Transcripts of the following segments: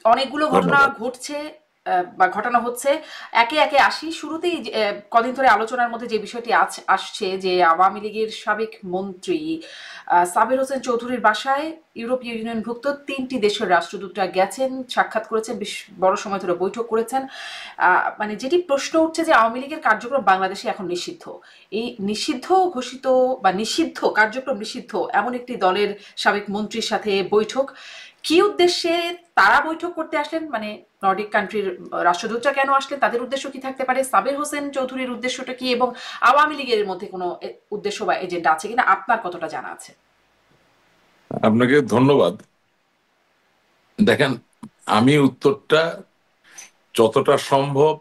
অনেকগুলো ঘটনা ধন্যবাদ। ঘটছে বা ঘটানো হচ্ছে। একে একে আসি শুরুতেই কদিন ধরে আলোচনার মধ্যে যে বিষয়টি আসছে যে আওয়ামী লীগের সাবেক মন্ত্রী সাবের হোসেন চৌধুরীর বাসায় ইউরোপীয় ইউনিয়নভুক্ত ৩টি দেশের রাষ্ট্রদূতরা গেছেন, সাক্ষাৎ করেছেন, বেশ বড় সময় ধরে বৈঠক করেছেন। মানে যেটি প্রশ্ন উঠছে যে আওয়ামী লীগের কার্যক্রম বাংলাদেশে এখন নিষিদ্ধ। এই নিষিদ্ধ ঘোষিত বা নিষিদ্ধ কার্যক্রম নিষিদ্ধ এমন একটি দলের সাবেক মন্ত্রীর সাথে বৈঠক, কি উদ্দেশ্যে তারা বৈঠক করতে আসলেন? মানে নর্ডিক কান্ট্রির রাষ্ট্রদূতরা কেন আসলেন? তাদের উদ্দেশ্য কি থাকতে পারে? সাবের হোসেন চৌধুরীর উদ্দেশ্যটা কি? এবং আওয়ামী লীগের মধ্যে কোনো উদ্দেশ্য বা এজেন্ডা আছে কিনা আপনার কতটা জানা আছে? আপনাকে ধন্যবাদ। দেখেন, আমি উত্তরটা যতটা সম্ভব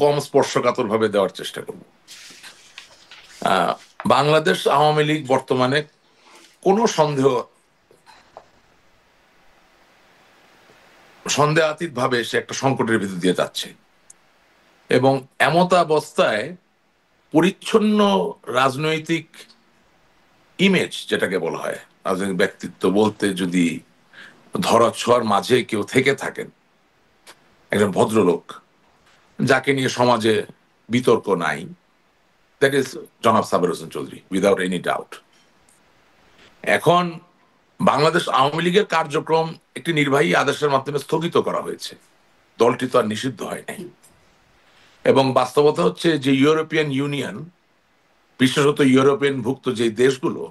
কম স্পর্শকাতর ভাবে দেওয়ার চেষ্টা করব। আহ, বাংলাদেশ আওয়ামী লীগ বর্তমানে কোনো সন্দেহাতীত ভাবে সে একটা সংকটের ভিতর দিয়ে যাচ্ছে, এবং এমতাবস্থায় পরিচ্ছন্ন রাজনৈতিক ইমেজ যেটাকে বলা হয়, রাজনৈতিক ব্যক্তিত্ব বলতে যদি ধরাছোঁয়ার মাঝে কেউ থেকে থাকেন, একজন ভদ্রলোক যাকে নিয়ে সমাজে বিতর্ক নাই, দ্যাট ইজ জনাব Saber Hossain Chowdhury, without any doubt. এখন বাংলাদেশ আওয়ামী লীগের কার্যক্রম একটি নির্বাহী আদেশের মাধ্যমে স্থগিত করা হয়েছে, দলটি তো আর নিষিদ্ধ হয় নাই। এবং বাস্তবতা হচ্ছে যে ইউরোপিয়ান ইউনিয়ন, বিশেষত ইউরোপিয়ান ভুক্ত যে দেশগুলো,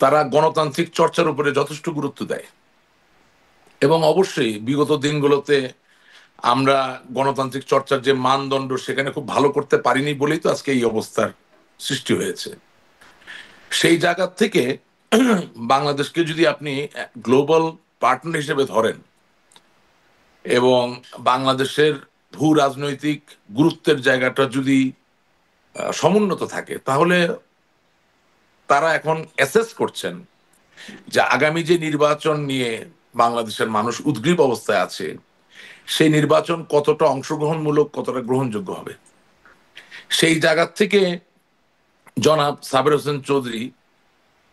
তারা গণতান্ত্রিক চর্চার উপরে যথেষ্ট গুরুত্ব দেয়। এবং অবশ্যই বিগত দিনগুলোতে আমরা গণতান্ত্রিক চর্চার যে মানদণ্ড সেখানে খুব ভালো করতে পারিনি বলেই তো আজকে এই অবস্থার সৃষ্টি হয়েছে। সেই জায়গা থেকে বাংলাদেশকে যদি আপনি গ্লোবাল পার্টনার হিসেবে ধরেন এবং বাংলাদেশের ভূ রাজনৈতিক গুরুত্বের জায়গাটা যদি সমুন্নত থাকে, তাহলে তারা এখন অ্যাসেস করছেন যে আগামী যে নির্বাচন নিয়ে বাংলাদেশের মানুষ উদ্গ্রীব অবস্থায় আছে, সেই নির্বাচন কতটা অংশগ্রহণমূলক, কতটা গ্রহণযোগ্য হবে। সেই জায়গা থেকে জনাব সাবের হোসেন চৌধুরী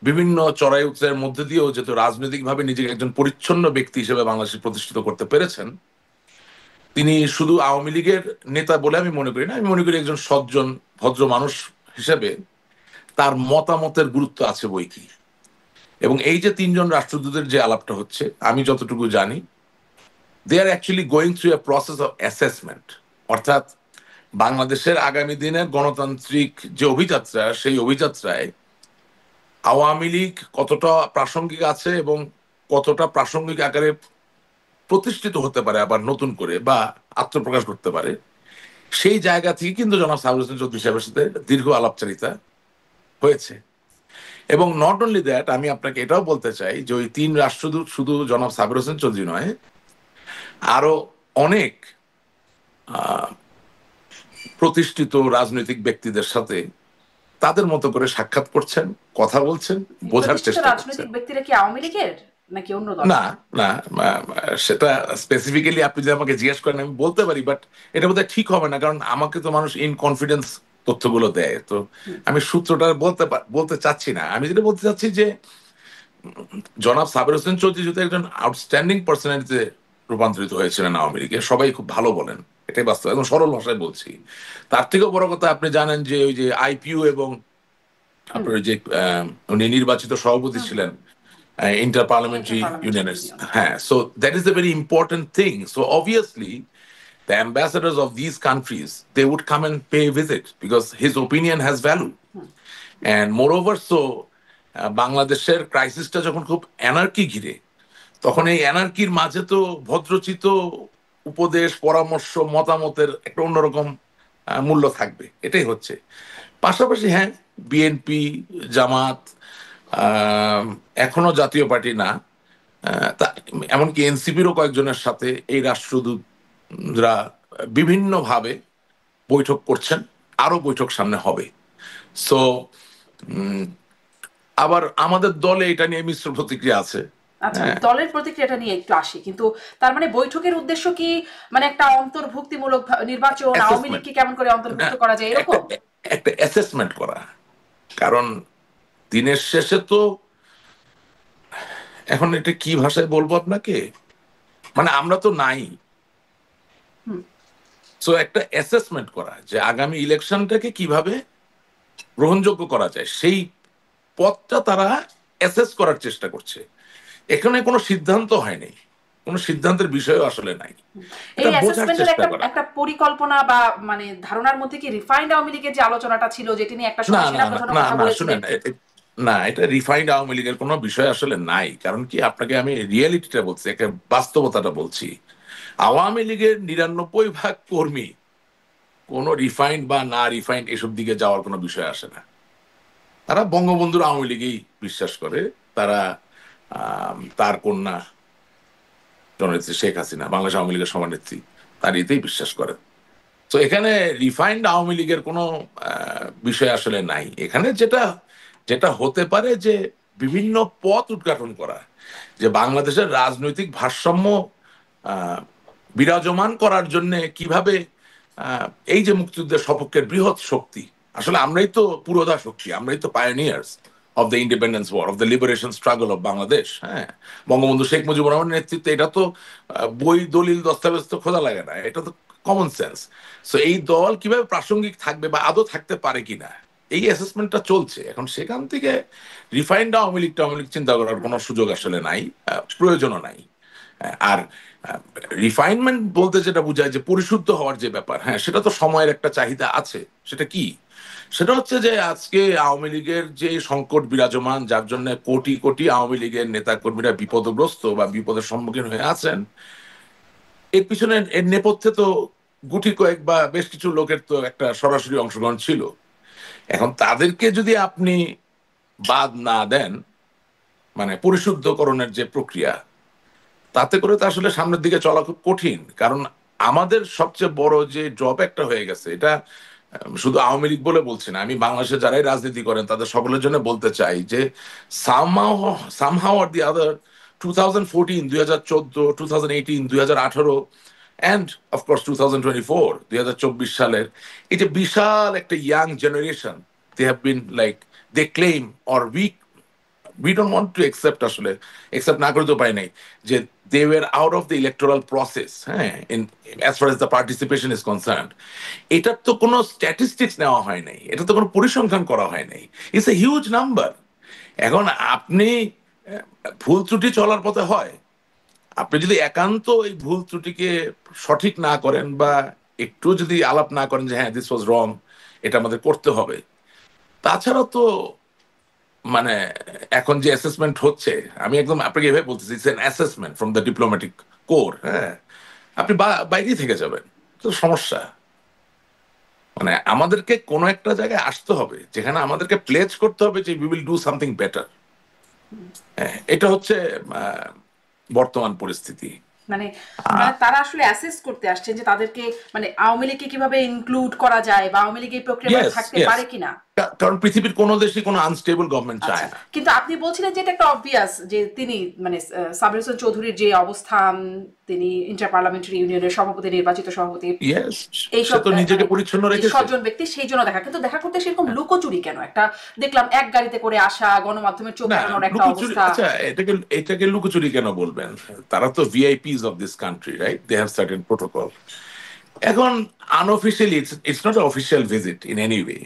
বিভিন্ন চড়াই উতরাইয়ের মধ্যে দিয়েও যেহেতু রাজনৈতিকভাবে নিজেকে একজন পরিচ্ছন্ন ব্যক্তি হিসেবে বাংলাদেশে প্রতিষ্ঠিত করতে পেরেছেন, তিনি শুধু আওয়ামী লীগের নেতা বলে আমি মনে করি না। আমি মনে করি একজন সজ্জন ভদ্র মানুষ হিসেবে তার মতামতের গুরুত্ব আছে বই কি। এবং এই যে তিনজন রাষ্ট্রদূতের যে আলাপটা হচ্ছে, আমি যতটুকু জানি, they are actually going through a process of assessment. অর্থাৎ বাংলাদেশের আগামী দিনের গণতান্ত্রিক যে অভিযাত্রা, সেই অভিযাত্রায় আওয়ামী লীগ কতটা প্রাসঙ্গিক আছে এবং কতটা প্রাসঙ্গিক আকারে প্রতিষ্ঠিত হতে পারে আবার নতুন করে, বা আত্মপ্রকাশ করতে পারে, সেই জায়গা থেকে কিন্তু জনাব সাহেব হোসেন চৌধুরী সাহেবের সাথে দীর্ঘ আলাপচারিতা হয়েছে। এবং নট অনলি দ্যাট, আমি আপনাকে এটাও বলতে চাই যে ওই তিন রাষ্ট্রদূত শুধু জনাব সাবির হোসেন চৌধুরী নয়, আরো অনেক আহ, প্রতিষ্ঠিত রাজনৈতিক ব্যক্তিদের সাথে তাদের মতো করে সাক্ষাৎ করছেন, কথা বলছেন, এই বোঝার প্রতিষ্ঠিত চেষ্টা করছেন। রাজনৈতিক ব্যক্তিরা কি আওয়ামী লীগের নাকি অন্য না, দলের? না, সেটা স্পেসিফিক্যালি আপনি যদি আমাকে জিজ্ঞেস করেন আমি বলতে পারি, বাট এটা বোধহয় ঠিক হবে না, কারণ আমাকে তো মানুষ ইন কনফিডেন্স তথ্যগুলো দেয়। তো আমি সূত্রটা বলতে চাচ্ছি না। আমি যেটা বলতে চাচ্ছি যে জনাব সাবের হোসেন চৌধুরী যদি একজন আউটস্ট্যান্ডিং পার্সোনালিটিতে রূপান্তরিত হয়েছিলেন আওয়ামী লীগে, সবাই খুব ভালো বলেন, এটাই বাস্তব, একদম সরল ভাষায় বলছি। তার থেকেও বড় কথা, আপনি জানেন যে ওই যে আইপিইউ এবং হুম। আপনার ওই যে উনি নির্বাচিত সভাপতি হুম হুম। ছিলেন ইন্টার ইন্টার পার্লামেন্টারি পার্লামেন্টারি ইউনিয়নের। ইউনিয়ন, হ্যাঁ। হ্যাঁ, so that is a very important thing. So obviously the ambassadors of these countries, they would come and pay a visit because his opinion has value. And moreover, so বাংলাদেশের ক্রাইসিসটা যখন খুব anarchy ঘিরে, তখন এই অ্যানার্কির মাঝে তো ভদ্রচিত উপদেশ, পরামর্শ, মতামতের একটা অন্যরকম মূল্য থাকবে, এটাই হচ্ছে। পাশাপাশি হ্যাঁ, বিএনপি, জামাত, আহ, এখনো জাতীয় পার্টি না, এমনকি এনসিপিরও কয়েকজনের সাথে এই রাষ্ট্রদূতরা বিভিন্নভাবে বৈঠক করছেন, আরো বৈঠক সামনে হবে। সো আবার আমাদের দলে এটা নিয়ে মিশ্র প্রতিক্রিয়া আছে। আচ্ছা, আমি হ্যাঁ, দলের প্রতিক্রিয়াটা নিয়ে একটু আসি। কিন্তু তার মানে বৈঠকের উদ্দেশ্য কি, মানে একটা অন্তর্ভুক্তিমূলক নির্বাচন, আওয়ামী অ্যাসেসমেন্ট, লীগকে কেমন করে অন্তর্ভুক্ত করা যায় একটা এরকম? একটা অ্যাসেসমেন্ট করা। কারণ দিনের শেষে তো, এখন এটা কি ভাষায় বলবো আপনাকে, মানে আমরা তো নাই। হুম। সো একটা অ্যাসেসমেন্ট করা যে আগামী ইলেকশনটাকে কিভাবে গ্রহণযোগ্য করা যায় সেই পথটা তারা অ্যাসেস করার চেষ্টা করছে। এখানে কোনো সিদ্ধান্ত হয়নি, কোনো সিদ্ধান্তের বিষয়ও আসলে নাই, এই এটা বোঝার অ্যাসেসমেন্টের চেষ্টা একটা করা। একটা পরিকল্পনা বা মানে ধারণার মধ্যে কি রিফাইন্ড আওয়ামী লীগের যে আলোচনাটা ছিল, যেটি নিয়ে একটা না সময় না না সেনাপ্রধানও না কথা না বলেছিলেন? শুনেন, না, এটা রিফাইন্ড আওয়ামী লীগের কোনো বিষয় আসলে নাই। কারণ কি, আপনাকে আমি রিয়েলিটিটা বলছি, একটা বাস্তবতাটা বলছি। আওয়ামী লীগের 99% কর্মী কোনো রিফাইন্ড বা না রিফাইন্ড এসব দিকে যাওয়ার কোনো বিষয় আসে না। তারা বঙ্গবন্ধুর আওয়ামী লীগেই বিশ্বাস করে। তারা তার কন্যা জননেত্রী শেখ হাসিনা, বাংলাদেশ আওয়ামী লীগের সভানেত্রী, তার এতেই বিশ্বাস করে। তো এখানে রিফাইন্ড আওয়ামী লীগের কোনো বিষয় আসলে নাই। এখানে যেটা যেটা হতে পারে যে বিভিন্ন পথ উদ্ঘাটন করা, যে বাংলাদেশের রাজনৈতিক ভারসাম্য আহ, বিরাজমান করার জন্য কিভাবে আহ, এই যে মুক্তিযুদ্ধের সপক্ষের বৃহৎ শক্তি, আসলে আমরাই তো পুরোধা শক্তি, আমরাই তো pioneers of the independence war, of the liberation struggle of Bangladesh. হ্যাঁ, বঙ্গবন্ধু শেখ মুজিবুর রহমানের নেতৃত্বে, এটা তো বই দলিল দস্তাবেজ তো খোঁজা লাগে না, এটা তো কমন সেন্স। সো এই দল কিভাবে প্রাসঙ্গিক থাকবে বা আদৌ থাকতে পারে কিনা, এই অ্যাসেসমেন্টটা চলছে। এখন সেখান থেকে রিফাইন্ড আওয়ামী লীগ চিন্তা করার কোনো সুযোগ আসলে নাই, প্রয়োজনও নাই। আর রিফাইনমেন্ট বলতে যেটা বোঝায় যে পরিশুদ্ধ হওয়ার যে ব্যাপার, হ্যাঁ, সেটা তো সময়ের একটা চাহিদা আছে। সেটা কি? সেটা হচ্ছে যে আজকে আওয়ামী লীগের যে সংকট বিরাজমান, যার জন্য কোটি কোটি আওয়ামী লীগের নেতা কর্মীরা বিপদগ্রস্ত বা বিপদের সম্মুখীন হয়ে আছেন, এর পিছনে, এর নেপথ্যে তো গুটি কয়েক বা বেশ কিছু লোকের তো একটা সরাসরি অংশগ্রহণ ছিল। এখন তাদেরকে যদি আপনি বাদ না দেন, মানে পরিশুদ্ধকরণের যে প্রক্রিয়া, তাতে করে তো আসলে সামনের দিকে চলা খুব কঠিন। কারণ আমাদের সবচেয়ে বড় যে ড্রব্যাকটা হয়ে গেছে, এটা শুধু আওয়ামী লীগ বলে বলছি না, আমি বাংলাদেশে যারাই রাজনীতি করেন তাদের সকলের জন্য বলতে চাই যে somehow somehow or the other 2014, 2014, 2018, 2018, and of course 2024, 2024 সালের এই যে বিশাল একটা young generation, they have been like, they claim or we don't want to accept, আসলে একসেপ্ট না করে তো পাই নাই, যে they were out of the electoral process. হ্যাঁ, in as far as the participation is concern, এটার তো কোনো স্ট্যাটিস্টিক্স নেওয়া হয় নাই, এটা তো কোনো পরিসংখ্যান করা হয় নাই। It's a huge number. এখন আপনি ভুল ত্রুটি চলার পথে হয়, আপনি যদি একান্ত এই ভুল ত্রুটিকে সঠিক না করেন বা একটু যদি আলাপ না করেন যে হ্যাঁ দিস ওয়াজ রং, এটা আমাদের করতে হবে, তাছাড়া তো মানে এখন যে অ্যাসেসমেন্ট হচ্ছে, আমি একদম আপনাকে এভাবে বলতেছি, it's an assessment from the diplomatic core. হ্যাঁ, আপনি বাইরেই থেকে যাবেন, তো সমস্যা। মানে আমাদেরকে কোনো একটা জায়গায় আসতে হবে যেখানে আমাদেরকে প্লেজ করতে হবে যে we will do something better. এটা হচ্ছে আহ, বর্তমান পরিস্থিতি। মানে আহ, মানে তারা আসলে অ্যাসেস করতে আসছেন যে তাদেরকে মানে আওয়ামী লীগকে কিভাবে ইনক্লুড করা যায় বা আওয়ামী লীগ এই প্রক্রিয়ার মধ্যে ইয়েস থাকতে ইয়েস, পারে কিনা। কারণ পৃথিবীর কোনো দেশই কোনো আনস্টেবল গভর্নমেন্ট আচ্ছা, চায় না। কিন্তু আপনি বলছিলেন যে এটা একটা অবভিয়াস যে তিনি মানে সাবির হোসেন চৌধুরীর যে অবস্থান, তিনি ইন্টার পার্লামেন্টারি ইউনিয়নের সভাপতি, নির্বাচিত সভাপতি, ইয়েস, সে এইসব তো নিজেকে মানে পরিচ্ছন্ন যে রেখেছে। সজ্জন ব্যক্তি, সেই জন্য দেখা, কিন্তু দেখা করতে সেরকম লুকোচুরি কেন? একটা দেখলাম এক গাড়িতে করে আসা, গণমাধ্যমের চোখ না, এড়ানোর একটা লুকোচুরি, অবস্থা। আচ্ছা, এটাকে লুকোচুরি কেন বলবেন? তারা তো VIPs of this country, right? They have certain protocol. এখন unofficially, it's not official visit in any way.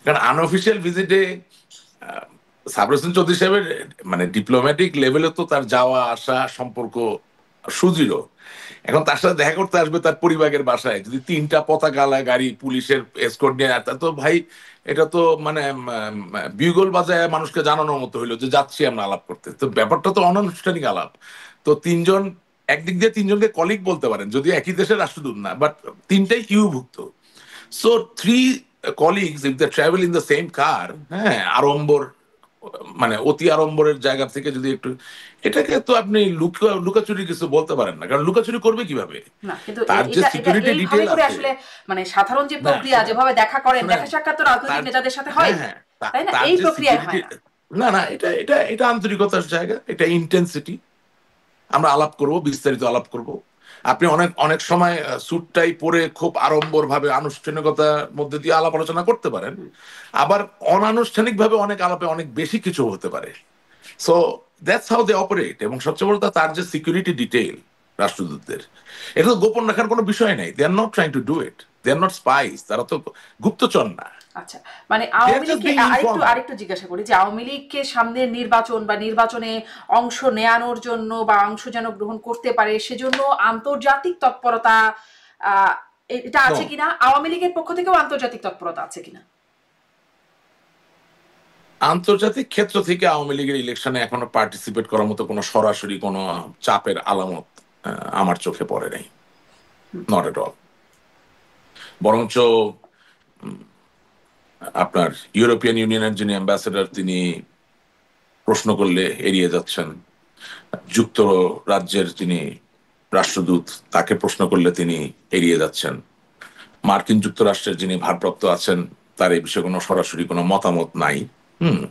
কারণ আনঅফিসিয়াল ভিজিটে সাবর হোসেন চৌধুরী সাহেবের মানে ডিপ্লোম্যাটিক লেভেলে তো তার যাওয়া আসা সম্পর্ক সুদৃঢ়। এখন তার সাথে দেখা করতে আসবে তার পরিবারের বাসায়, যদি 3টা পতাকালা গাড়ি পুলিশের এসকর্ট নিয়ে, তা তো ভাই, এটা তো মানে বিউগল বাজায় মানুষকে জানানোর মতো হইলো যে যাচ্ছি আমরা আলাপ করতে। তো ব্যাপারটা তো অনানুষ্ঠানিক আলাপ। তো তিনজন, একদিক দিয়ে তিনজনকে কলিগ বলতে পারেন, যদি একই দেশের রাষ্ট্রদূত না, বাট তিনটাই ইউভুক্ত। So three colleagues if they travel in the same car, হ্যাঁ, আড়ম্বর, মানে অতি আড়ম্বরের জায়গা থেকে যদি একটু, এটাকে তো আপনি লুকাচুরি কিছু বলতে পারেন না। কারণ লুকাচুরি করবে কিভাবে? না, কিন্তু তার যে এটা এটা সিকিউরিটি এইভাবে ডিটেল করে আছে। আসলে মানে সাধারণ যে না প্রক্রিয়া শোনেন, যেভাবে দেখা করেন, শোনেন, দেখা সাক্ষাৎ তো তার, রাজনৈতিক নেতাদের সাথে হয়, হ্যাঁ হ্যাঁ, তাই না? তার এই যে প্রক্রিয়ায় সিকিউরিটি, হয় না। না না, এটা আন্তরিকতার জায়গা, এটা ইন্টেন্সিটি। আমরা আলাপ করব, বিস্তারিত আলাপ করব। আপনি অনেক অনেক সময় স্যুটটাই পরে খুব আড়ম্বর ভাবে আনুষ্ঠানিকতার মধ্যে দিয়ে আলাপ আলোচনা করতে পারেন। আবার অনানুষ্ঠানিক ভাবে অনেক আলাপে অনেক বেশি কিছু হতে পারে। So that's how they operate. এবং সবচেয়ে বড় কথা, তার যে সিকিউরিটি ডিটেইল, রাষ্ট্রদূতদের। এটা তো গোপন রাখার কোনো বিষয় নেই। They are not trying to do it, they are not spies, তারা তো গুপ্তচর না। আচ্ছা, মানে দে আর আওয়ামী জাস্ট লীগকে বিং আরেকটু ইনফর্মাল। আরেকটু জিজ্ঞাসা করি যে আওয়ামী লীগকে সামনের নির্বাচন বা নির্বাচনে অংশ নেয়ানোর জন্য বা অংশ যেন গ্রহণ করতে পারে সেজন্য আন্তর্জাতিক তৎপরতা আহ, এটা নো, আছে কিনা, আওয়ামী লীগের পক্ষ থেকেও আন্তর্জাতিক তৎপরতা আছে কিনা? আন্তর্জাতিক ক্ষেত্র থেকে আওয়ামী লীগের ইলেকশনে এখনো পার্টিসিপেট করার মতো কোনো সরাসরি কোনো চাপের আলামত আমার চোখে পড়ে নাই। Not at all. বরঞ্চ আপনার ইউরোপিয়ান ইউনিয়নের যিনি অ্যাম্বাসেডর, তিনি প্রশ্ন করলে এড়িয়ে যাচ্ছেন। যুক্তরাজ্যের যিনি রাষ্ট্রদূত, তাকে প্রশ্ন করলে তিনি এড়িয়ে যাচ্ছেন। মার্কিন যুক্তরাষ্ট্রের যিনি ভারপ্রাপ্ত আছেন, তার এই বিষয়ে কোনো সরাসরি কোনো মতামত নাই। হুম।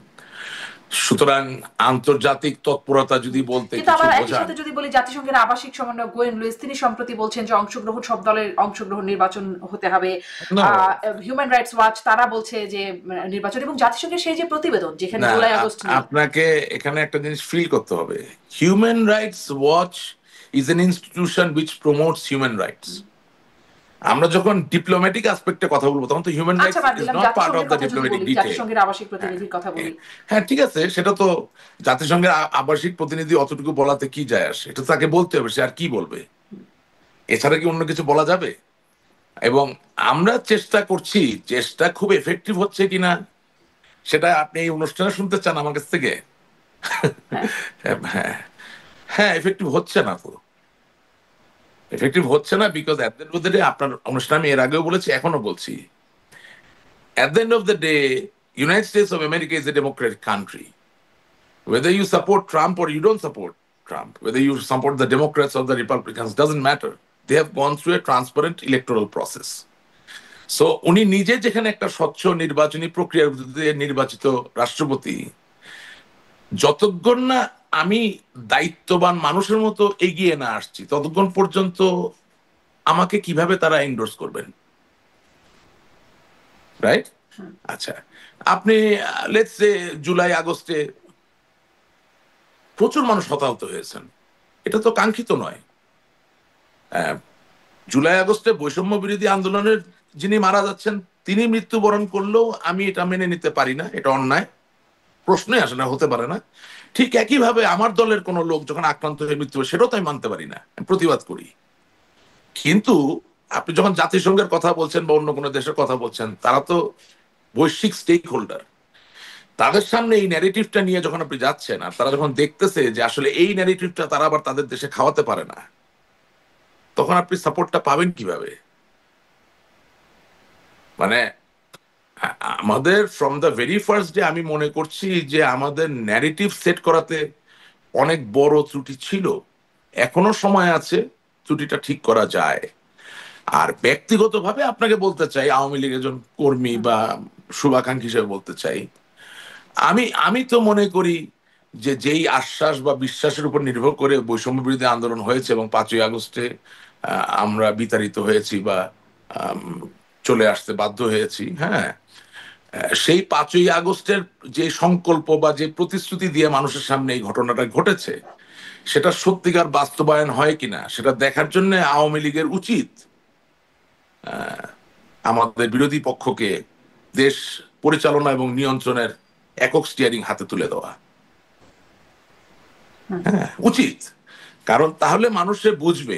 সুতরাং আন্তর্জাতিক তৎপরতা যদি বলতে কিন্তু কিছু আবার একই বোঝান। সাথে যদি বলি জাতিসংঘের আবাসিক সমন্বয়ক গোয়েন লুইস তিনি সম্প্রতি বলছেন যে অংশগ্রহণ, সব দলের অংশগ্রহণ, নির্বাচন হতে হবে। No, হিউম্যান রাইটস ওয়াচ তারা বলছে যে নির্বাচন, এবং জাতিসংঘের সেই যে প্রতিবেদন যেখানে না, জুলাই আগস্ট নিয়ে। আপনাকে এখানে একটা জিনিস ফিল করতে হবে। Human rights watch is an institution which promotes human rights. আমরা যখন ডিপ্লোম্যাটিক আসপেক্টে কথা বলবো, তখন তো হিউম্যান আচ্ছা, রাইটস বাদ ইজ দিলাম, নট পার্ট অফ জাতিসংঘের দ্য কথা যদি ডিপ্লোম্যাটিক বলি, ডিটেল। জাতিসংঘের আবাসিক হ্যাঁ, প্রতিনিধির কথা বলি। হ্যাঁ, ঠিক আছে, সেটা তো জাতিসংঘের আবাসিক প্রতিনিধি অতটুকু বলাতে কি যায় আসে, এটা তাকে বলতে হবে, সে আর কি বলবে? এছাড়া কি অন্য কিছু বলা যাবে? এবং আমরা চেষ্টা করছি, চেষ্টা খুব এফেক্টিভ হচ্ছে কিনা সেটা আপনি এই অনুষ্ঠানে শুনতে চান আমার কাছ থেকে? হ্যাঁ, হ্যাঁ, হ্যাঁ, এফেক্টিভ হচ্ছে না তো। এফেক্টিভ হচ্ছে না because at the end of the day, আপনার অনুষ্ঠানে আমি এর আগেও বলেছি, এখনো বলছি, at the end of the day United states of America is a democratic country. Whether you support Trump or you don't support Trump, whether you support the Democrats or the Republicans, doesn't matter. They have gone through a transparent electoral process. So উনি নিজে যেখানে একটা স্বচ্ছ নির্বাচনী প্রক্রিয়ার মধ্যে নির্বাচিত রাষ্ট্রপতি, যতক্ষণ না আমি দায়িত্ববান মানুষের মতো এগিয়ে না আসছি, ততক্ষণ পর্যন্ত আমাকে কিভাবে তারা এন্ডোর্স করবেন? রাইট? আচ্ছা, আপনি লেটস সে জুলাই আগস্টে প্রচুর মানুষ হতাহত হয়েছেন, এটা তো কাঙ্ক্ষিত নয়। আহ, জুলাই আগস্টে বৈষম্য বিরোধী আন্দোলনের যিনি মারা যাচ্ছেন, তিনি মৃত্যুবরণ করলেও আমি এটা মেনে নিতে পারি না, এটা অন্যায়, প্রশ্নই আসে না, হতে পারে না। ঠিক একইভাবে আমার দলের কোনো লোক যখন আক্রান্ত হয়ে মৃত্যু হয়, সেটাও তো আমি মানতে পারি না, আমি প্রতিবাদ করি। কিন্তু আপনি যখন জাতিসংঘের কথা বলছেন বা অন্য কোনো দেশের কথা বলছেন, তারা তো বৈশ্বিক স্টেক হোল্ডার। তাদের সামনে এই ন্যারেটিভটা নিয়ে যখন আপনি যাচ্ছেন, আর তারা যখন দেখতেছে যে আসলে এই ন্যারেটিভটা তারা আবার তাদের দেশে খাওয়াতে পারে না, তখন আপনি সাপোর্টটা পাবেন কিভাবে? মানে আমাদের from the very first day আমি মনে করছি যে আমাদের ন্যারেটিভ সেট করাতে অনেক বড় ত্রুটি ছিল। এখনো সময় আছে, ত্রুটিটা ঠিক করা যায়। আর ব্যক্তিগতভাবে আপনাকে বলতে চাই, আওয়ামী লীগের একজন কর্মী বা শুভাকাঙ্ক্ষী হিসেবে বলতে চাই, আমি আমি তো মনে করি যে যেই আশ্বাস বা বিশ্বাসের উপর নির্ভর করে বৈষম্য বিরোধী আন্দোলন হয়েছে এবং 5ই আগস্টে আমরা বিতাড়িত হয়েছি বা আম, চলে আসতে বাধ্য হয়েছি, হ্যাঁ, সেই 5ই আগস্টের যে সংকল্প বা যে প্রতিশ্রুতি দিয়ে মানুষের সামনে এই ঘটনাটা ঘটেছে, সেটা সত্যিকার বাস্তবায়ন হয় কিনা সেটা দেখার জন্য আওয়ামী লীগের উচিত আমাদের বিরোধী পক্ষকে দেশ পরিচালনা এবং নিয়ন্ত্রণের একক স্টিয়ারিং হাতে তুলে দেওয়া। হ্যাঁ, উচিত। কারণ তাহলে মানুষে বুঝবে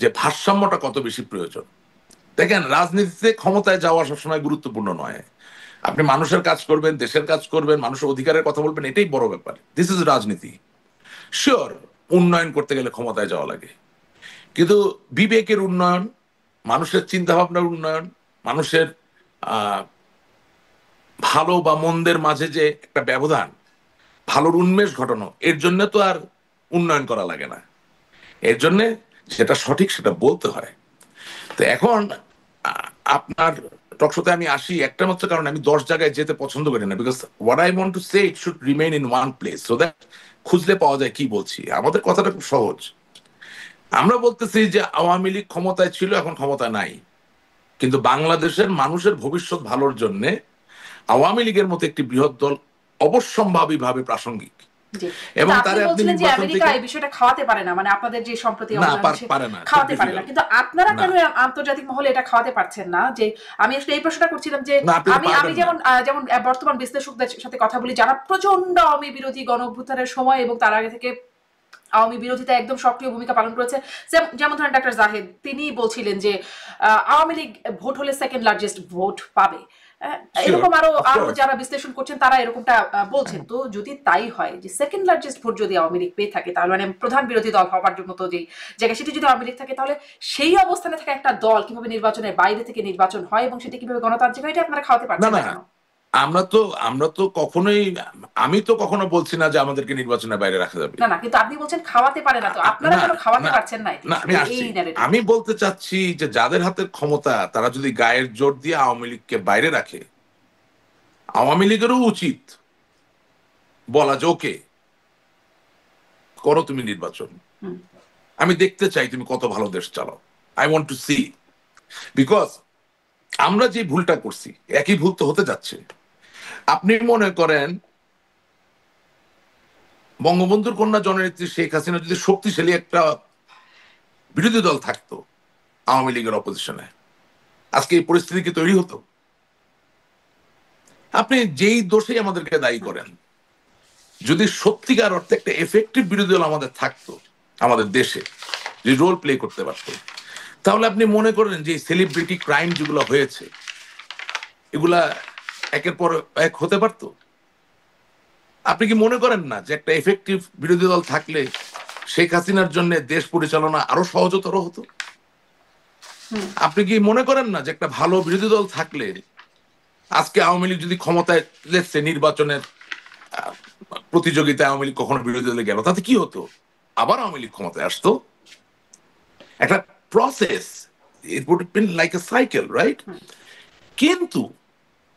যে ভারসাম্যটা কত বেশি প্রয়োজন। দেখেন, রাজনীতিতে ক্ষমতায় যাওয়া সবসময় গুরুত্বপূর্ণ নয়। আপনি মানুষের কাজ করবেন, দেশের কাজ করবেন, মানুষের অধিকারের কথা বলবেন, এটাই বড় ব্যাপার। দিস ইজ রাজনীতি। শিওর, উন্নয়ন করতে গেলে ক্ষমতায় যাওয়া লাগে, কিন্তু বিবেকের উন্নয়ন, মানুষের চিন্তা ভাবনার উন্নয়ন, মানুষের আহ ভালো বা মন্দের মাঝে যে একটা ব্যবধান, ভালোর উন্মেষ ঘটানো, এর জন্য তো আর উন্নয়ন করা লাগে না। এর জন্য সেটা সঠিক সেটা বলতে হয়। তো এখন আপনার টকশোতে আমি আসি একটা মাত্র কারণ, আমি 10 জায়গায় যেতে পছন্দ করি না, because what I want to say it should remain in one place, so that খুঁজলে পাওয়া যায় কি বলছি। আমাদের কথাটা খুব সহজ। আমরা বলতেছি যে আওয়ামী লীগ ক্ষমতায় ছিল, এখন ক্ষমতা নাই, কিন্তু বাংলাদেশের মানুষের ভবিষ্যৎ ভালোর জন্য আওয়ামী লীগের মতো একটি বৃহৎ দল অবশ্যম্ভাবীভাবে প্রাসঙ্গিক। জি, কিন্তু এবং আপনি তারে আপনি বলছিলেন যে নির্বাচন আমেরিকা থেকে এই বিষয়টা খাওয়াতে পারে না, মানে আপনাদের যে সম্প্রতি না অবদান পারে না, খুব খাওয়াতে পারে না, ডিফিকাল্ট। কিন্তু আপনারা না কেন আন্তর্জাতিক মহলে এটা খাওয়াতে পারছেন না? যে আমি আসলে এই প্রশ্নটা করছিলাম যে না আপনি তো আমি আমি পারবেন না। যেমন যেমন বর্তমান বিশ্লেষকদের সাথে কথা বলি যারা প্রচন্ড আওয়ামী বিরোধী গণ অভ্যুত্থানের সময় এবং তার আগে থেকে আওয়ামী বিরোধিতা একদম সক্রিয় ভূমিকা পালন করেছে, যেমন ধরেন ডাক্তার জাহেদ, তিনি বলছিলেন যে আওয়ামী লীগ ভোট হলে সেকেন্ড লার্জেস্ট ভোট পাবে। শিওর, এরকম আরো অফ আরো কোর্স। যারা বিশ্লেষণ করছেন তারা এরকমটা বলছেন। তো যদি তাই হয় যে সেকেন্ড লার্জেস্ট ভোট যদি আওয়ামী লীগ পেয়ে থাকে, তাহলে মানে প্রধান বিরোধী দল হওয়ার জন্য তো যেই জায়গা সেটি যদি আওয়ামী লীগ থাকে, তাহলে সেই অবস্থানে থাকা একটা দল কিভাবে নির্বাচনের বাইরে থেকে নির্বাচন হয় এবং সেটা কিভাবে গণতান্ত্রিক হয়, এটা আপনারা খাওয়াতে না পারছেন না না কেন? আমরা তো কখনোই, আমি তো কখনো বলছি না যে আমাদেরকে নির্বাচনের বাইরে রাখা যাবে। না না, কিন্তু আপনি বলছেন খাওয়াতে পারে না, তো আপনারা না কেন খাওয়াতে না পারছেন না এটি, না আমি এই আসছি। আমি ন্যারেটিভটা? বলতে চাচ্ছি যে যাদের হাতের ক্ষমতা তারা যদি গায়ের জোর দিয়ে আওয়ামী লীগকে বাইরে রাখে, আওয়ামী লীগেরও উচিত বলা যে ওকে, করো তুমি নির্বাচন, আমি দেখতে চাই তুমি কত ভালো দেশ চালাও, I want to see. Because আমরা যে ভুলটা করছি একই ভুল তো হতে যাচ্ছে। আপনি মনে করেন বঙ্গবন্ধুর কন্যা জননেত্রী শেখ হাসিনা যদি শক্তিশালী একটা বিরোধী দল থাকতো আওয়ামী লীগের অপোজিশনে, আজকে এই পরিস্থিতি কি তৈরি হতো? আপনি যেই দোষেই আমাদেরকে দায়ী করেন, যদি সত্যিকার অর্থে একটা এফেক্টিভ বিরোধী দল আমাদের থাকতো আমাদের দেশে, যে রোল প্লে করতে পারতো, তাহলে আপনি মনে করেন যে সেলিব্রিটি ক্রাইম যেগুলো হয়েছে এগুলা একের পর এক হতে পারতো? আপনি কি মনে করেন না যে একটা এফেক্টিভ বিরোধী দল থাকলে শেখ হাসিনার জন্য দেশ পরিচালনা আরো সহজতর হতো? আপনি কি মনে করেন না যে একটা ভালো বিরোধী দল থাকলে আজকে আওয়ামী লীগ যদি ক্ষমতায় লেগছে নির্বাচনের আহ, প্রতিযোগিতায় আওয়ামী লীগ কখনো বিরোধী দলে গেল, তাতে কি হতো? আবার আওয়ামী লীগ ক্ষমতায় আসতো। একটা process, it would been like a cycle, right? কিন্তু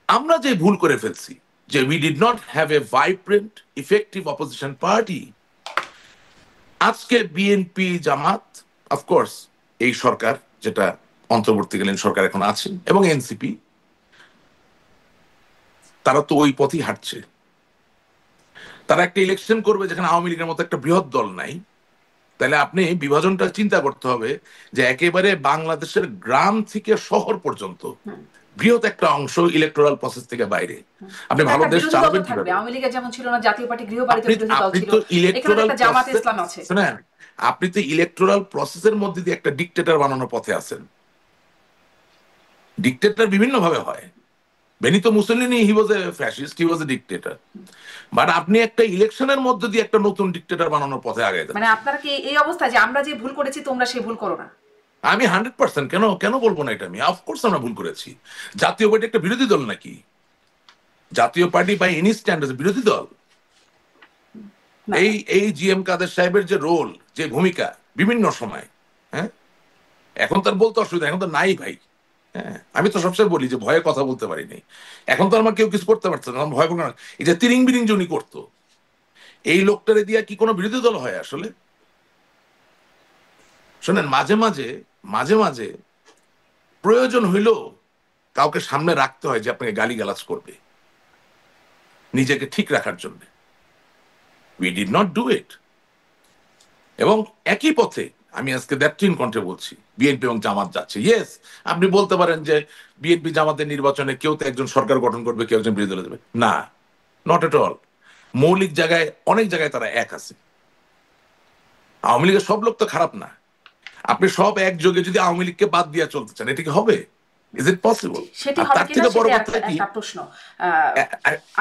আমরা যে ভুল করে ফেলছি যে we did not have a vibrant effective opposition party. আজকে বিএনপি জামাত, অফকোর্স এই সরকার যেটা অন্তর্বর্তীকালীন সরকার এখন আছে, এবং এনসিপি, তারা তো ওই পথই হাঁটছে। তারা একটা ইলেকশন করবে যেখানে আওয়ামী লীগের মতো একটা বৃহৎ দল নাই। তাহলে আপনি বিভাজনটা চিন্তা করতে হবে যে একেবারে বাংলাদেশের গ্রাম থেকে শহর পর্যন্ত বৃহৎ একটা অংশ ইলেকটোরাল প্রসেস থেকে বাইরে। আপনি কিন্তু ভালো একটা দেশ বিরোধী দল তো চালাবেন থাকবে, কিভাবে? আওয়ামী লীগের যেমন ছিল না জাতীয় পার্টি গৃহপালিত আপনি বিরোধী দল আপনি ছিল, তো এখানে তো ইলেকটোরাল একটা জামাত প্রসেস, ইসলাম আছে। শুনেন, আপনি তো ইলেকটোরাল প্রসেসের মধ্যে দিয়ে একটা ডিক্টেটর বানানোর পথে আছেন। ডিক্টেটর বিভিন্ন ভাবে হয়। Benito মুসলিনি, he was A fascist, he was A dictator. But আপনি একটা ইলেকশনের মধ্যে দিয়ে একটা নতুন ডিক্টেটর বানানোর পথে আগে মানে যাচ্ছেন। আপনারা কি এই অবস্থায় যে আমরা যে ভুল করেছি তোমরা সেই ভুল করো না? আমি 100% কেন কেন বলবো না এটা? আমি অফকোর্স আমরা ভুল করেছি। জাতীয় পার্টি একটা বিরোধী দল নাকি? জাতীয় পার্টি বাই এনি স্ট্যান্ডার্ড বিরোধী দল? না এই না। এই জি এম কাদের সাহেবের যে রোল, যে ভূমিকা বিভিন্ন সময়, হ্যাঁ, এখন তার বলতে অসুবিধা, এখন তো নাই ভাই। হ্যাঁ, আমি তো সবসময় বলি যে ভয়ে কথা বলতে পারি নাই। এখন তো আমার কেউ কিছু করতে পারছে না, আমার ভয় পাবো না। এই যে তিরিং বিরিং যে উনি করতো, এই লোকটারে দিয়া কি কোনো বিরোধী দল হয় আসলে? শোনেন, মাঝে মাঝে মাঝে মাঝে প্রয়োজন হইলেও কাউকে সামনে রাখতে হয় যে আপনাকে গালিগালাজ করবে, নিজেকে ঠিক রাখার জন্য। We did not do it. এবং একই পথে আমি আজকে দ্যাট্রিন কণ্ঠে বলছি, বিএনপি এবং জামাত যাচ্ছে। ইয়েস, আপনি বলতে পারেন যে বিএনপি জামাতের নির্বাচনে কেউ তো একজন সরকার গঠন করবে, কেউ একজন বিরোধী দলে যাবে। না, নট এট অল। মৌলিক জায়গায়, অনেক জায়গায় তারা এক আছে। আওয়ামী লীগের সব লোক তো খারাপ না। আপনি সব একযোগে যদি আওয়ামী লীগকে বাদ দিয়ে চলতে চান, এটা কি হবে? Is it possible? সেটি আর হবে তার কিনা থেকে বড় সেটি কথা কি, একটা প্রশ্ন। আহ,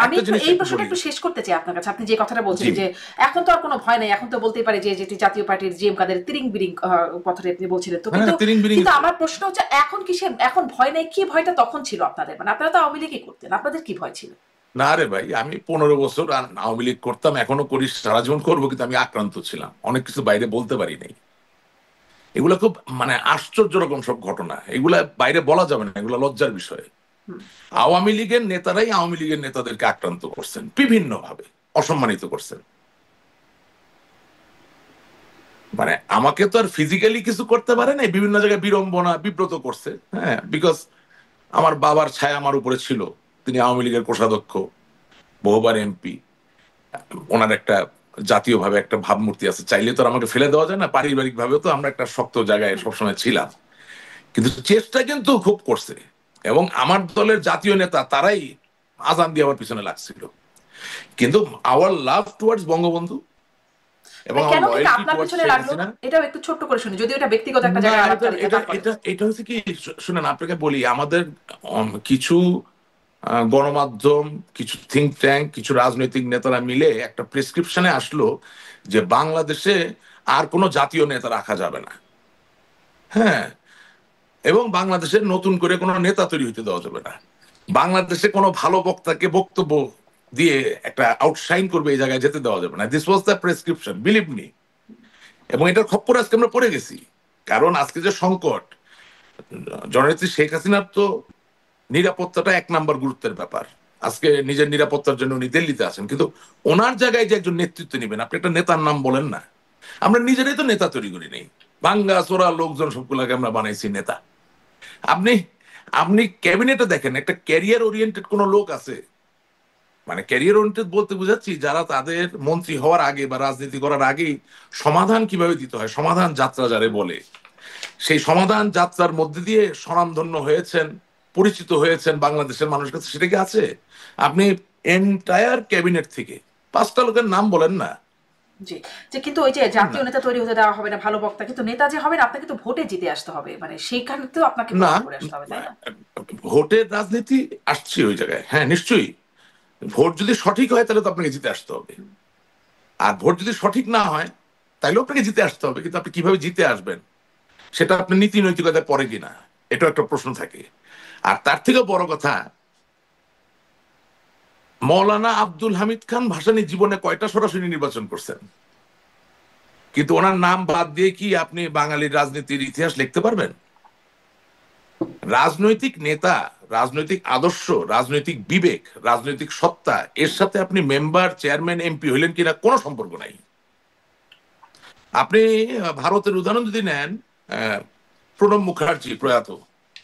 আমি একটা একটু জিনিস এই একটু প্রশ্নটা বলি। একটু শেষ করতে চাই আপনার কাছে। আপনি যে কথাটা বলছেন জি যে এখন তো আর কোনো ভয় নাই, এখন তো বলতেই পারে যে যেটি জাতীয় পার্টির জিএম কাদের তিরিং বিরিং কথাটা আপনি বলছিলেন, তো হ্যাঁ, কিন্তু তিরিং বিরিং। কিন্তু আমার প্রশ্ন হচ্ছে এখন কিসের এখন ভয় নাই? কি ভয়টা তখন ছিল আপনাদের? মানে আপনারা তো আওয়ামী লীগই করতেন, আপনাদের কি ভয় ছিল? না রে ভাই, আমি 15 বছর আওয়ামী লীগ করতাম, এখনো করি, সারা জীবন করবো, কিন্তু আমি আক্রান্ত ছিলাম, অনেক কিছু বাইরে বলতে পারি নাই। এগুলা খুব মানে আশ্চর্য রকম সব ঘটনা, এগুলা বাইরে বলা যাবে না, এগুলা লজ্জার বিষয়। আওয়ামী লীগের নেতারাই আওয়ামী লীগের নেতাদেরকে আক্রান্ত করছেন বিভিন্ন ভাবে, অসম্মানিত করছেন। মানে আমাকে তো আর ফিজিক্যালি কিছু করতে পারে না, বিভিন্ন জায়গায় বিড়ম্বনা বিব্রত করছে। হ্যাঁ, বিকজ আমার বাবার ছায়া আমার উপরে ছিল। তিনি আওয়ামী লীগের কোষাধ্যক্ষ, বহুবার এমপি, ওনার একটা জাতীয়ভাবে একটা ভাবমূর্তি আছে, চাইলে তো আর আমাকে ফেলে দেওয়া যায় না, পারিবারিক ভাবেও তো আমরা একটা শক্ত জায়গায় সবসময় ছিলাম, কিন্তু চেষ্টা কিন্তু খুব করছে। এবং আমার দলের জাতীয় নেতা তারাই আজান দিয়ে আমার পিছনে লাগছিল, কিন্তু আওয়ার লাভ টুয়ার্ডস বঙ্গবন্ধু এবং মানে আমার কেন থেকে লয়্যালটি আপনার টুয়ার্ডস পিছনে শেখ লাগলো হাসিনা। এটাও একটু ছোট্ট করে শুনি, যদিও এটা ব্যক্তিগত একটা না, জায়গায় আলাপ এটা চালিয়ে এটা তারপরে। এটা এটা হচ্ছে কি, শুনেন আপনাকে বলি, আমাদের কিছু গণমাধ্যম, কিছু থিঙ্ক ট্যাঙ্ক, কিছু রাজনৈতিক নেতারা মিলে একটা প্রেসক্রিপশনে আসলো যে বাংলাদেশে আর কোনো জাতীয় নেতা রাখা যাবে না। হ্যাঁ, এবং বাংলাদেশের নতুন করে কোনো নেতা তৈরি হতে দেওয়া যাবে না, বাংলাদেশে কোনো ভালো বক্তাকে বক্তব্য দিয়ে একটা আউটশাইন করবে এই জায়গায় যেতে দেওয়া যাবে না। This was the prescription, believe me. এবং এটার খপ্পরে আজকে আমরা পড়ে গেছি, কারণ আজকে যে সংকট, জননেত্রী শেখ হাসিনার তো নিরাপত্তাটা এক নাম্বার গুরুত্বের ব্যাপার। আজকে নিজের নিরাপত্তার জন্য উনি দিল্লিতে আছেন, কিন্তু ওনার জায়গায় যে একজন নেতৃত্ব নেবেন, আপনি একটা নেতার নাম বলেন না। আমরা নিজেরাই তো নেতা তৈরি করি নেই, ভাঙ্গা চোরা লোকজন সবগুলাকে আমরা বানাইছি নেতা। আপনি আপনি ক্যাবিনেটে দেখেন, একটা ক্যারিয়ার ওরিয়েন্টেড কোন লোক আছে? মানে ক্যারিয়ার ওরিয়েন্টেড বলতে বুঝাচ্ছি, যারা তাদের মন্ত্রী হওয়ার আগে বা রাজনীতি করার আগেই সমাধান কিভাবে দিতে হয়, সমাধান যাত্রা যারে বলে, সেই সমাধান যাত্রার মধ্যে দিয়ে স্বনামধন্য হয়েছেন, পরিচিত হয়েছেন বাংলাদেশের মানুষের কাছে, সেটা কি আছে? আপনি এন্টায়ার ক্যাবিনেট থেকে 5টা লোকের নাম বলেন না। জি, যে কিন্তু ওই যে জাতীয় নেতা তৈরি হতে দেওয়া হবে না, ভালো বক্তা, কিন্তু নেতা যে হবেন আপনাকে তো ভোটে জিতে আসতে হবে, মানে সেইখানে তো আপনাকে না, প্রমাণ করে আসতে হবে, তাই না? ভোটের রাজনীতি আসছে ওই জায়গায়, হ্যাঁ নিশ্চয়ই। ভোট যদি সঠিক হয় তাহলে তো আপনাকে জিতে আসতে হবে, আর ভোট যদি সঠিক না হয় তাহলেও আপনাকে জিতে আসতে হবে, কিন্তু আপনি কিভাবে জিতে আসবেন সেটা আপনার নীতি নৈতিকতায় পড়ে কিনা, এটা একটা প্রশ্ন থাকে। আর তার থেকে বড় কথা, মৌলানা আব্দুল হামিদ খান ভাসানী জীবনে কয়টা সরাসরি নির্বাচন করছেন? কিন্তু ওনার নাম বাদ দিয়ে কি আপনি বাঙালির রাজনীতির ইতিহাস লিখতে পারবেন? রাজনৈতিক নেতা, রাজনৈতিক আদর্শ, রাজনৈতিক বিবেক, রাজনৈতিক সত্তা, এর সাথে আপনি মেম্বার, চেয়ারম্যান, এমপি হইলেন কিনা কোনো সম্পর্ক নাই। আপনি ভারতের উদাহরণ যদি নেন, প্রণব মুখার্জি প্রয়াত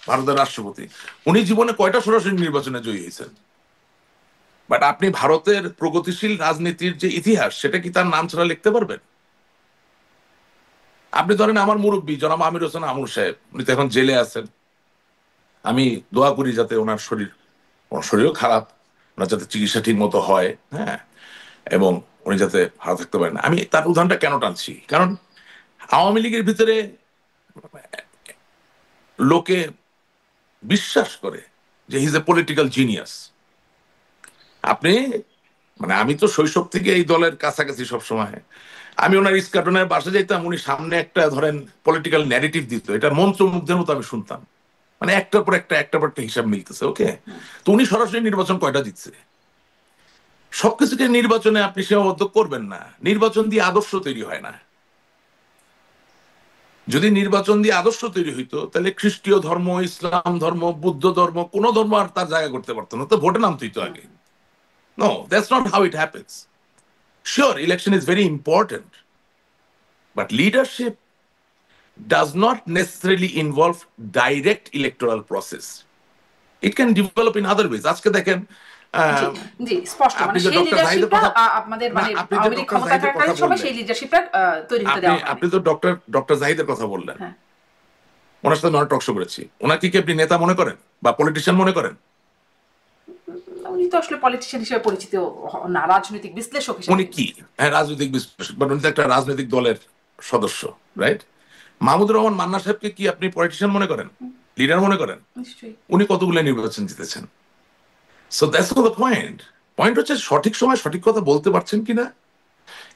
ভারতের রাষ্ট্রপতি, উনি জীবনে কয়টা সরাসরি নির্বাচনে জয়ী হয়েছেন? বাট আপনি ভারতের প্রগতিশীল রাজনীতির যে ইতিহাস, সেটা কি তার নাম ছাড়া লিখতে পারবেন? আপনি ধরেন আমার মুরব্বী জনাব আমির হোসেন আমুর সাহেব, উনি তো এখন জেলে আছেন। আমি দোয়া করি যাতে ওনার ওনার শরীরও খারাপ, ওনার যাতে চিকিৎসা ঠিক মতো হয়, হ্যাঁ, এবং উনি যাতে ভালো থাকতে পারেন। আমি তার উদাহরণটা কেন টানছি, কারণ আওয়ামী লীগের ভিতরে লোকে বিশ্বাস করে যে he is a political genius. আপনি, মানে আমি তো শৈশব থেকে এই দলের কাছাকাছি সব সময়, আমি ওনার ইস্কাটনের বাসা যাইতাম, উনি সামনে একটা ধরেন পলিটিক্যাল ন্যারেটিভ দিত, এটা মন্ত্রমুগ্ধের মতো আমি শুনতাম, মানে একটার পর একটা, একটার পর একটা হিসাব মিলতেছে, ওকে। তো উনি সরাসরি নির্বাচন কয়টা জিতছে? সবকিছুকে নির্বাচনে আপনি সীমাবদ্ধ করবেন না, নির্বাচন দিয়ে আদর্শ তৈরি হয় না। যদি নির্বাচন দিয়ে আদর্শ তৈরি হইতো তাহলে খ্রিস্টীয় ধর্ম, ইসলাম ধর্ম, বুদ্ধ ধর্ম, কোন ধর্ম আর তার জায়গা করতে পারতো না, তো ভোটে নামতোই তো আগে। No, that's not how it happens. Sure, election is very important, but leadership does not necessarily involve direct electoral process. It can develop in other ways. আজকে দেখেন, জি, জি, স্পষ্ট, আপনি মানে যে সেই ডক্টর জাহিদের লিডারশিপটা কথা, আমাদের না মানে আপনি যে আওয়ামী লীগ ডক্টর ক্ষমতা জাহিদের কথা থাকাকালীন সময় বললেন, সেই লিডারশিপটা তৈরি হতে আপনি দেওয়া হয়নি। আপনি তো ডক্টর জাহিদের কথা বললেন, হ্যাঁ, ওনার সাথে অনেক টক শো করেছি। ওনাকে কি আপনি নেতা মনে করেন বা পলিটিশিয়ান মনে করেন? উনি তো আসলে পলিটিশিয়ান হিসেবে পরিচিত না, রাজনৈতিক বিশ্লেষক হিসেবে উনি কি, পরিচিত। হ্যাঁ, রাজনৈতিক বিশ্লেষক, বাট উনি তো একটা রাজনৈতিক দলের সদস্য, রাইট? মাহমুদুর রহমান মান্না সাহেবকে কি আপনি পলিটিশিয়ান মনে করেন, লিডার মনে করেন? নিশ্চয়ই। উনি কতগুলো নির্বাচন জিতেছেন। So that's the point. Point হচ্ছে সঠিক সময় সঠিক কথা বলতে পারছেন কিনা,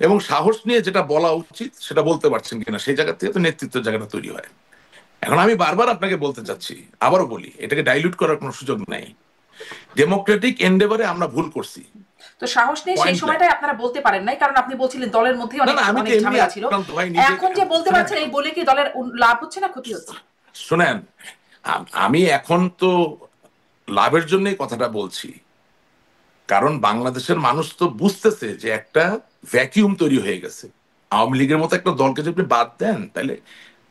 এবং সাহস নিয়ে যেটা বলা উচিত সেটা বলতে পারছেন কিনা, সেই জায়গা থেকে তো নেতৃত্বের জায়গাটা তৈরি হয়। এখন আমি বারবার আপনাকে বলতে চাচ্ছি, আবারও বলি, এটাকে ডাইলিউট করার কোনো সুযোগ নাই। ডেমোক্রেটিক এন্ডেভারে আমরা ভুল করছি, তো সাহস নিয়ে সেই পয়েন্ট দ্যাট। সময়টাই আপনারা বলতে পারেন নাই, কারণ আপনি বলছিলেন দলের মধ্যে না অনেক না, আমি তো অনেক এমনি ঝামেলা ছিল। আক্রান্ত ভাই, নিজে এখন যে বলতে শুনেন, পারছেন এই বলে কি দলের লাভ হচ্ছে না ক্ষতি হচ্ছে? শুনেন, আমি এখন তো লাভের জন্যই কথাটা বলছি, কারণ বাংলাদেশের মানুষ তো বুঝতেছে যে একটা ভ্যাকিউম তৈরি হয়ে গেছে। আওয়ামী লীগের মতো একটা দলকে যদি আপনি বাদ দেন, তাহলে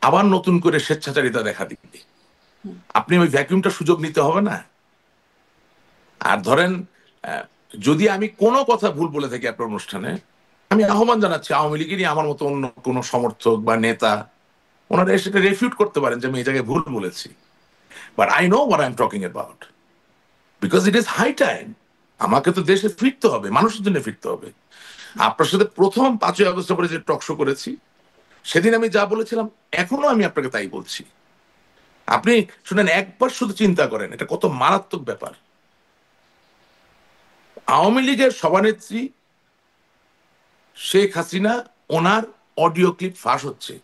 আবার নতুন করে স্বেচ্ছাচারিতা দেখা দিবে। আপনি ওই ভ্যাকিউমটা সুযোগ নিতে হবে না? আর ধরেন, আহ, যদি আমি কোনো কথা ভুল বলে থাকি আপনার অনুষ্ঠানে, আমি আহ্বান জানাচ্ছি আওয়ামী লীগেরই আমার মতো অন্য কোনো সমর্থক বা নেতা, ওনারা সেটা রেফিউট করতে পারেন যে আমি এই জায়গায় ভুল বলেছি, but I know what I am talking about, because it is high time. আমাকে তো দেশে ফিরতে হবে, মানুষের জন্য ফিরতে হবে। আপনার সাথে প্রথম 5ই আগস্টের পরে যে টক শো করেছি, সেদিন আমি যা বলেছিলাম এখনো আমি আপনাকে তাই বলছি। আপনি শুনেন, একবার শুধু চিন্তা করেন এটা কত মারাত্মক ব্যাপার। আওয়ামী লীগের সভানেত্রী শেখ হাসিনা, ওনার অডিও ক্লিপ ফাঁস হচ্ছে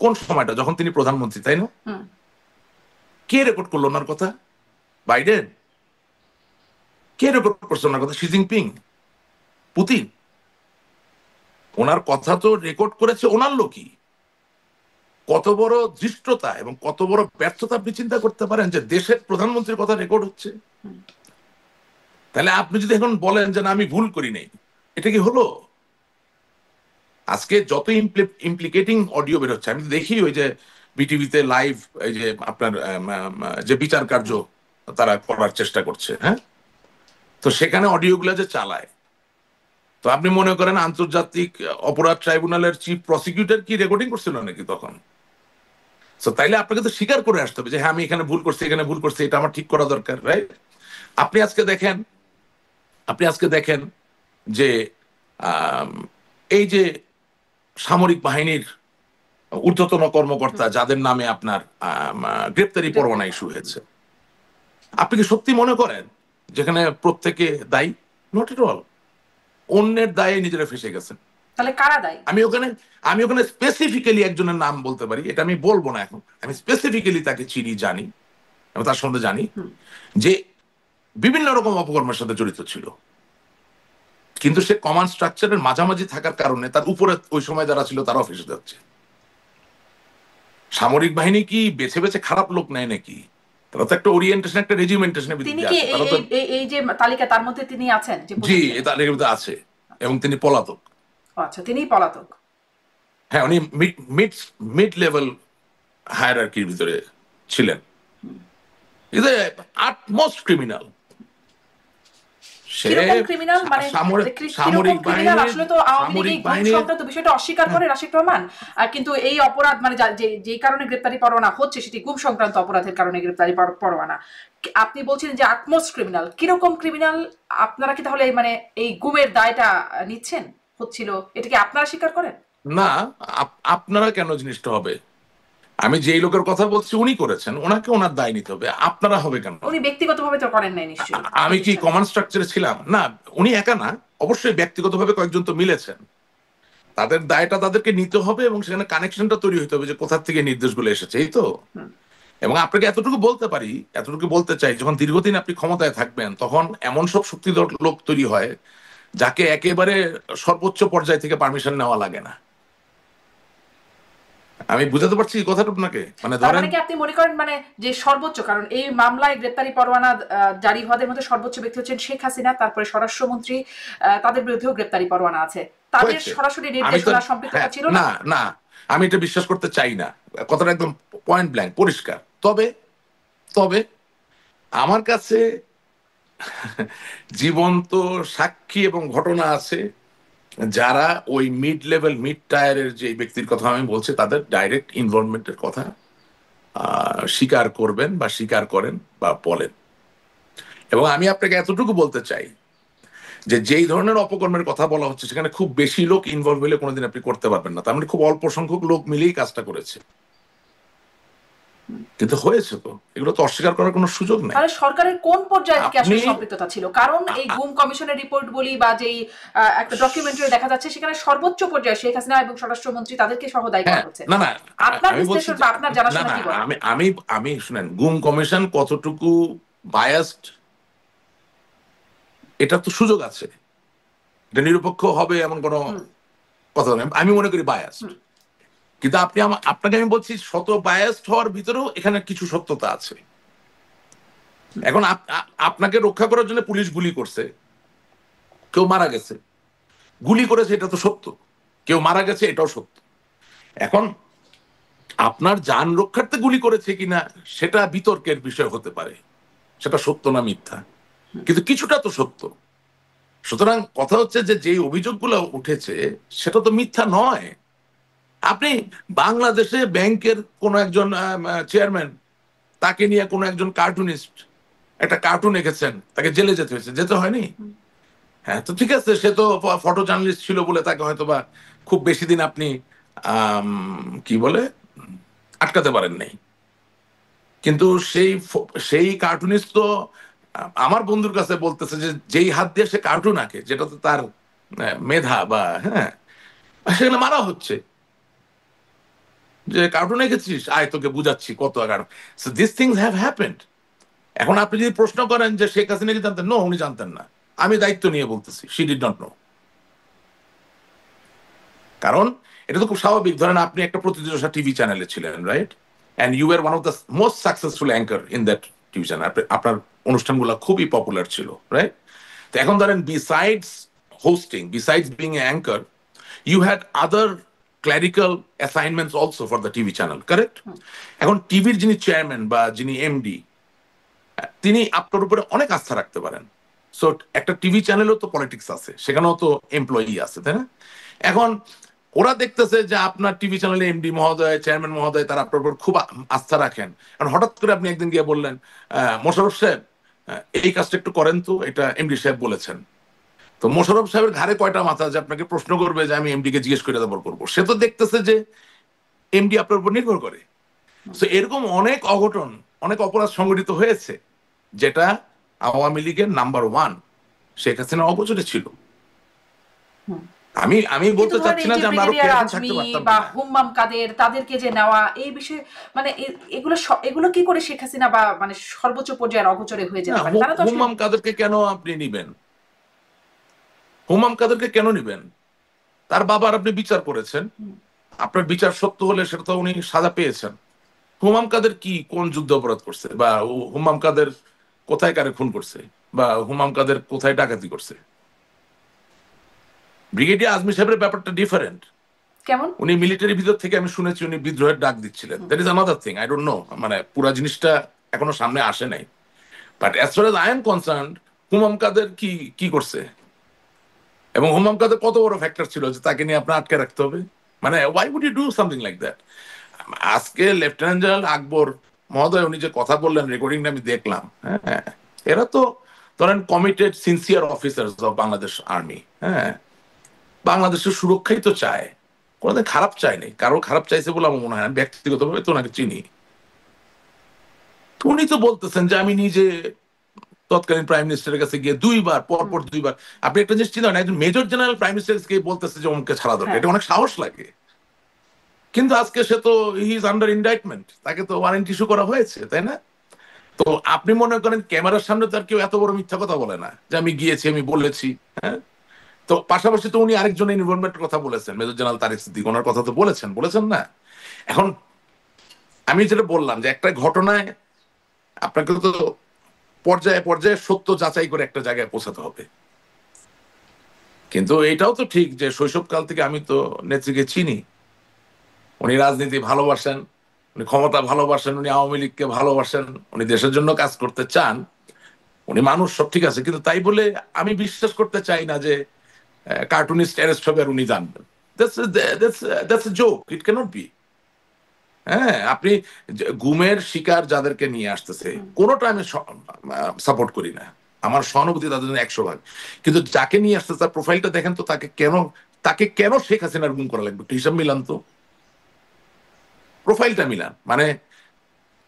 কোন সময়টা, যখন তিনি প্রধানমন্ত্রী, তাই না? কে রেকর্ড করলো ওনার কথা? বাইডেন? কে রেকর্ড করছে ওনার কথা? Xi Jinping? পুতিন? ওনার কথা তো রেকর্ড করেছে ওনার লোকই। কত বড় ধৃষ্টতা এবং কত বড় ব্যর্থতা আপনি চিন্তা করতে পারেন যে দেশের প্রধানমন্ত্রীর কথা রেকর্ড হচ্ছে। তাহলে আপনি যদি এখন বলেন যে না আমি ভুল করি নাই, এটা কি হলো? আজকে যত ইমপ্লিকেটিং অডিও বের হচ্ছে, আমি দেখি ওই যে বিটিভিতে লাইভ, এই যে আপনার যে বিচার কার্য তারা করার চেষ্টা করছে, হ্যাঁ, তো সেখানে অডিওগুলো যে চালায়, তো আপনি মনে করেন আন্তর্জাতিক অপরাধ ট্রাইব্যুনালের চিফ প্রসিকিউটর কি রেকর্ডিং করছিল নাকি তখন? তো তাইলে আপনাকে তো স্বীকার করে আসতে হবে যে হ্যাঁ আমি এখানে ভুল করছি, এখানে ভুল করছি, এটা আমার ঠিক করা দরকার, রাইট? আপনি আজকে দেখেন, আপনি আজকে দেখেন যে আম, এই যে সামরিক বাহিনীর ঊর্ধ্বতন কর্মকর্তা যাদের নামে আপনার গ্রেপ্তারি পরোয়ানা ইস্যু হয়েছে, আপনি কি সত্যি মনে করেন যেখানে প্রত্যেকে দায়ী? Not at all. অন্যের দায়ে নিজেরা ফেসে গেছেন। তাহলে কারা দায়ী? আমি ওখানে স্পেসিফিক্যালি একজনের নাম বলতে পারি, এটা আমি বলবো না এখন। আমি স্পেসিফিক্যালি তাকে চিনি, জানি, এবং তার সম্বন্ধে জানি যে বিভিন্ন রকম অপকর্মের সাথে জড়িত ছিল, কিন্তু সে কমান্ড স্ট্রাকচারের মাঝামাঝি থাকার কারণে তার উপরে ওই সময় যারা ছিল তারাও ফেসে যাচ্ছে। সামরিক বাহিনী কি বেছে বেছে খারাপ লোক নেয় নাকি? তারা তো একটা ওরিয়েন্টেশন, একটা রেজিমেন্টেশনের তিনি ভিত্তিতে কি আছে। তারা তো এই যে তালিকা তার মধ্যে তিনি আছেন যে জি, পজিশনে? তাদের ভিতরে আছে, এবং তিনি পলাতক। আচ্ছা, তিনিই পলাতক। হ্যাঁ, উনি মিড মিড লেভেল হায়ারার্কির ভিতরে ছিলেন। Is a utmost criminal. সে কিরকম ক্রিমিনাল মানে? কিরকম সামরিক ক্রিমিনাল বাহিনীর আসলে তো আওয়ামী লীগ সামরিক এই গুম বাহিনীর সংক্রান্ত বিষয়টা অস্বীকার করে রাশিদ রহমান। কিন্তু এই অপরাধ মানে যেই কারণে গ্রেপ্তারি পরোয়ানা হচ্ছে সেটি গুম সংক্রান্ত অপরাধের কারণে গ্রেপ্তারি পরোয়ানা। আপনি বলছেন যে আটমোস্ট ক্রিমিনাল, কিরকম ক্রিমিনাল? আপনারা কি তাহলে মানে এই গুমের দায়টা নিচ্ছেন হচ্ছিল, এটা কি আপনারা স্বীকার করেন? না, আপনারা কেন জিনিসটা হবে? আমি যেই লোকের কথা বলছি উনি করেছেন, ওনাকে ওনার দায় নিতে হবে, আপনারা হবে কেন? উনি ব্যক্তিগতভাবে তো করেন নাই নিশ্চয়ই। আমি কি কমান্ড স্ট্রাকচারে ছিলাম? না, উনি একা না, অবশ্যই ব্যক্তিগতভাবে কয়েকজন তো মিলেছেন। তাদের দায়টা তাদেরকে নিতে হবে, এবং সেখানে কানেকশনটা তৈরি হতে হবে যে কোথা থেকে নির্দেশগুলো এসেছে, এই তো। এবং আপনাকে এতটুকু বলতে পারি, এতটুকু বলতে চাই, যখন দীর্ঘদিন আপনি ক্ষমতায় থাকবেন তখন এমন সব শক্তিধর লোক তৈরি হয় যাকে একেবারে সর্বোচ্চ পর্যায় থেকে পারমিশন নেওয়া লাগে না। আমি বুঝাতে পারছি এই কথাটা আপনাকে? মানে তার ধরেন, মানে কি আপনি মনে করেন মানে যে সর্বোচ্চ, কারণ এই মামলায় গ্রেপ্তারি পরোয়ানা জারি হওয়াদের মধ্যে সর্বোচ্চ ব্যক্তি হচ্ছেন শেখ হাসিনা, তারপরে স্বরাষ্ট্রমন্ত্রী, তাদের বিরুদ্ধেও গ্রেপ্তারি পরোয়ানা আছে, তাদের হয়েছে। সরাসরি আমি তো নির্দেশনা সম্পৃক্ততা হ্যাঁ, ছিল না? না না, আমি এটা বিশ্বাস করতে চাই না। কথাটা একদম পয়েন্ট ব্ল্যাঙ্ক পরিষ্কার। তবে তবে আমার কাছে জীবন্ত সাক্ষী এবং ঘটনা আছে যারা ওই মিড লেভেল, মিড টায়ারের যে ব্যক্তির কথা আমি বলছি তাদের ডাইরেক্ট ইনভলভমেন্টের কথা স্বীকার করবেন বা স্বীকার করেন বা বলেন। এবং আমি আপনাকে এতটুকু বলতে চাই যে যেই ধরনের অপকর্মের কথা বলা হচ্ছে সেখানে খুব বেশি লোক ইনভলভ হলে কোনোদিন আপনি করতে পারবেন না। তার মানে খুব অল্প সংখ্যক লোক মিলেই কাজটা করেছে, কিন্তু হয়েছে তো, এগুলো তো অস্বীকার করার কোনো সুযোগ নাই। তাহলে সরকারের কোন পর্যায়ে থেকে আসলে আপনি সম্পৃক্ততা ছিল? কারণ এই গুম কমিশনের রিপোর্ট বলি বা যেই একটা ডকুমেন্টারি দেখা যাচ্ছে সেখানে সর্বোচ্চ পর্যায়ে শেখ হাসিনা এবং স্বরাষ্ট্রমন্ত্রী তাদেরকে সহ দায়ী করা হ্যাঁ, হচ্ছে। না না, আপনার আমি বলছি বিশ্লেষণ বা আপনার না জানাশোনা না, কি বলে? আমি শুনেন, গুম কমিশন কতটুকু বায়াসড এটা তো সুযোগ আছে, এটা নিরপেক্ষ হবে এমন কোনো কথা নয়। আমি মনে করি বায়াসড, কিন্তু আপনাকে আমি বলছি শত বায়াসড হওয়ার ভিতরেও এখানে কিছু সত্যতা আছে। এখন আপনাকে রক্ষা করার জন্য পুলিশ গুলি করছে, কেউ মারা গেছে, গুলি করেছে এটা তো সত্য, কেউ মারা গেছে এটাও সত্য। এখন আপনার যান রক্ষার্থে গুলি করেছে কিনা সেটা বিতর্কের বিষয় হতে পারে, সেটা সত্য না মিথ্যা, কিন্তু কিছুটা তো সত্য। সুতরাং কথা হচ্ছে যে যেই অভিযোগগুলো উঠেছে সেটা তো মিথ্যা নয়। আপনি বাংলাদেশে ব্যাংকের কোন একজন চেয়ারম্যান, তাকে নিয়ে কোন একজন কার্টুনিস্ট একটা কার্টুন এঁকেছেন, তাকে জেলে যেতে হয়েছে, যেতে হয়নি? হ্যাঁ, তো ঠিক আছে, সে তো ফটো জার্নালিস্ট ছিল বলে তাকে হয়তো বা খুব বেশি দিন আপনি কি বলে আটকাতে পারেন নাই। কিন্তু সেই কার্টুনিস্ট তো আমার বন্ধুর কাছে বলতেছে যে যেই হাত দিয়ে সে কার্টুন আঁকে, যেটা তো তার মেধা বা হ্যাঁ, সেখানে মারা হচ্ছে যে কার্টুন এঁকেছিস, আয় তোকে বুঝাচ্ছি কত cartoon. So this things have happened. এখন আপনি যদি প্রশ্ন করেন যে শেখ হাসিনা কি জানতেন, নো, উনি জানতেন না। আমি দায়িত্ব নিয়ে বলতেছি, শি ডিড নট নো। কারণ এটা তো খুব স্বাভাবিক। ধরেন আপনি একটা প্রতিদিশা টিভি চ্যানেলে ছিলেন, right? And you are one of the most successful anchor in that TV channel. আপনার অনুষ্ঠানগুলো খুবই পপুলার ছিল, রাইট? তো এখন ধরেন besides hosting, besides being a anchor, you had other clerical assignments also for the TV channel, correct? এখন টিভির যিনি চেয়ারম্যান বা যিনি এমডি, তিনি আপনার উপরে অনেক আস্থা রাখতে পারেন। সো একটা টিভি চ্যানেলও তো পলিটিক্স আছে, সেখানেও তো এমপ্লয়ি আছে, তাই না? এখন ওরা দেখতেছে যে আপনার টিভি চ্যানেলে এমডি মহোদয়, চেয়ারম্যান মহোদয় তারা আপনার উপর খুব আস্থা রাখেন। কারণ হঠাৎ করে আপনি একদিন গিয়ে বললেন, মোশাররফ সাহেব, এই কাজটা একটু করেন তো, এটা এমডি সাহেব বলেছেন। তো মোশাররফ সাহেবের ঘাড়ে কয়টা মাথা যে আপনাকে প্রশ্ন করবে যে আমি এমডি কে জিজ্ঞেস করে তারপর করবো? সে তো দেখতেছে যে এমডি আপনার উপর নির্ভর করে। তো এরকম অনেক অঘটন, অনেক অপরাধ সংঘটিত হয়েছে, যেটা আওয়ামী লীগের নাম্বার ওয়ান শেখ হাসিনা অগোচরে ছিল। আমি আমি কিন্তু বলতে ধরেন চাচ্ছি এই না যে যে আমরা আরো ব্রিগেডিয়ার কেয়ারফুল আজমি থাকতে পারতাম বা কিনা। হুম্মাম কাদের, তাদেরকে যে নেওয়া এই বিষয়ে, মানে এগুলো এগুলো কি করে শেখ হাসিনা বা মানে সর্বোচ্চ পর্যায়ের অগোচরে হয়ে না, যেতে পারে? তারা তো আসলে হুম্মাম কাদেরকে কেন আপনি নিবেন? হুম্মাম কাদেরকে কেন নিবেন? তার বাবার আপনি বিচার করেছেন, আপনার বিচার সত্য হলে সেটা তো উনি সাজা পেয়েছেন। হুমাম কাদের কি কোন যুদ্ধ অপরাধ করছে, বা হুমাম কাদের কোথায় কারে খুন করছে, বা হুমাম কাদের কোথায় ডাকাতি করছে? ব্রিগেডিয়ার আজমি সাহেবের ব্যাপারটা ডিফারেন্ট। কেমন? উনি মিলিটারি ভিতর থেকে আমি শুনেছি উনি বিদ্রোহের ডাক দিচ্ছিলেন। That is another thing, I don't know, মানে পুরা জিনিসটা এখনো সামনে আসে নাই। But as far as I am concerned, Humam Kader কি কি করছে, এবং হুমাম কাদের কত বড় ফ্যাক্টর ছিল যে তাকে নিয়ে আপনার আটকে রাখতে হবে? মানে why would you do something like that? আজকে লেফটেন্যান্ট জেনারেল আকবর মহোদয় উনি যে কথা বললেন, রেকর্ডিংটা আমি দেখলাম, হ্যাঁ, এরা তো ধরেন committed sincere officers of Bangladesh army, হ্যাঁ, বাংলাদেশের সুরক্ষাই তো চায়, কোনোদিন খারাপ চায় নাই। কারো খারাপ চাইছে বলে আমার মনে হয় না, ব্যক্তিগতভাবে তো ওনাকে চিনি। তো উনি তো বলতেছেন যে আমি নিজে তৎকালীন প্রাইম মিনিস্টারের কাছে গিয়ে দুইবার, পরপর দুইবার। আপনি একটা জিনিস চিন্তা করেন, একজন মেজর জেনারেল প্রাইম মিনিস্টার গিয়ে বলতেছে যে অমুককে ছাড়া দরকার, হ্যাঁ, এটা অনেক সাহস লাগে। কিন্তু আজকে সে তো হি ইজ আন্ডার ইন্ডাইটমেন্ট, তাকে তো ওয়ারেন্ট ইস্যু করা হয়েছে, তাই না? তো আপনি মনে করেন ক্যামেরার সামনে তো আর কেউ এত বড় মিথ্যা কথা বলে না যে আমি গিয়েছি, আমি বলেছি, হ্যাঁ। তো পাশাপাশি তো উনি আরেকজনের ইনভলভমেন্টের কথা বলেছেন, মেজর জেনারেল তারেক সিদ্দিক, ওনার কথা তো বলেছেন, বলেছেন না? এখন আমি যেটা বললাম যে একটা ঘটনায় আপনাকে তো পর্যায়ে পর্যায়ে সত্য যাচাই করে একটা জায়গায় পৌঁছাতে হবে। কিন্তু এটাও তো ঠিক যে শৈশবকাল থেকে আমি তো নেত্রীকে চিনি, উনি রাজনীতি ভালোবাসেন, উনি ক্ষমতা ভালোবাসেন, উনি আওয়ামী লীগকে ভালোবাসেন, উনি দেশের জন্য কাজ করতে চান, উনি মানুষ, সব ঠিক আছে। কিন্তু তাই বলে আমি বিশ্বাস করতে চাই না যে কার্টুনিস্ট অ্যারেস্ট হবে আর উনি জানবেন। That's a joke, it can't be. হ্যাঁ, আপনি গুমের শিকার যাদেরকে নিয়ে আসতেছে, কোনোটা আমি সাপোর্ট করি না, আমার সহানুভূতি তাদের জন্য 100 ভাগ। কিন্তু যাকে নিয়ে আসতে তার প্রোফাইলটা দেখেন তো, তাকে কেন শেখ হাসিনার গুম করা লাগবে? একটু হিসাব মিলান তো, প্রোফাইলটা মিলান। মানে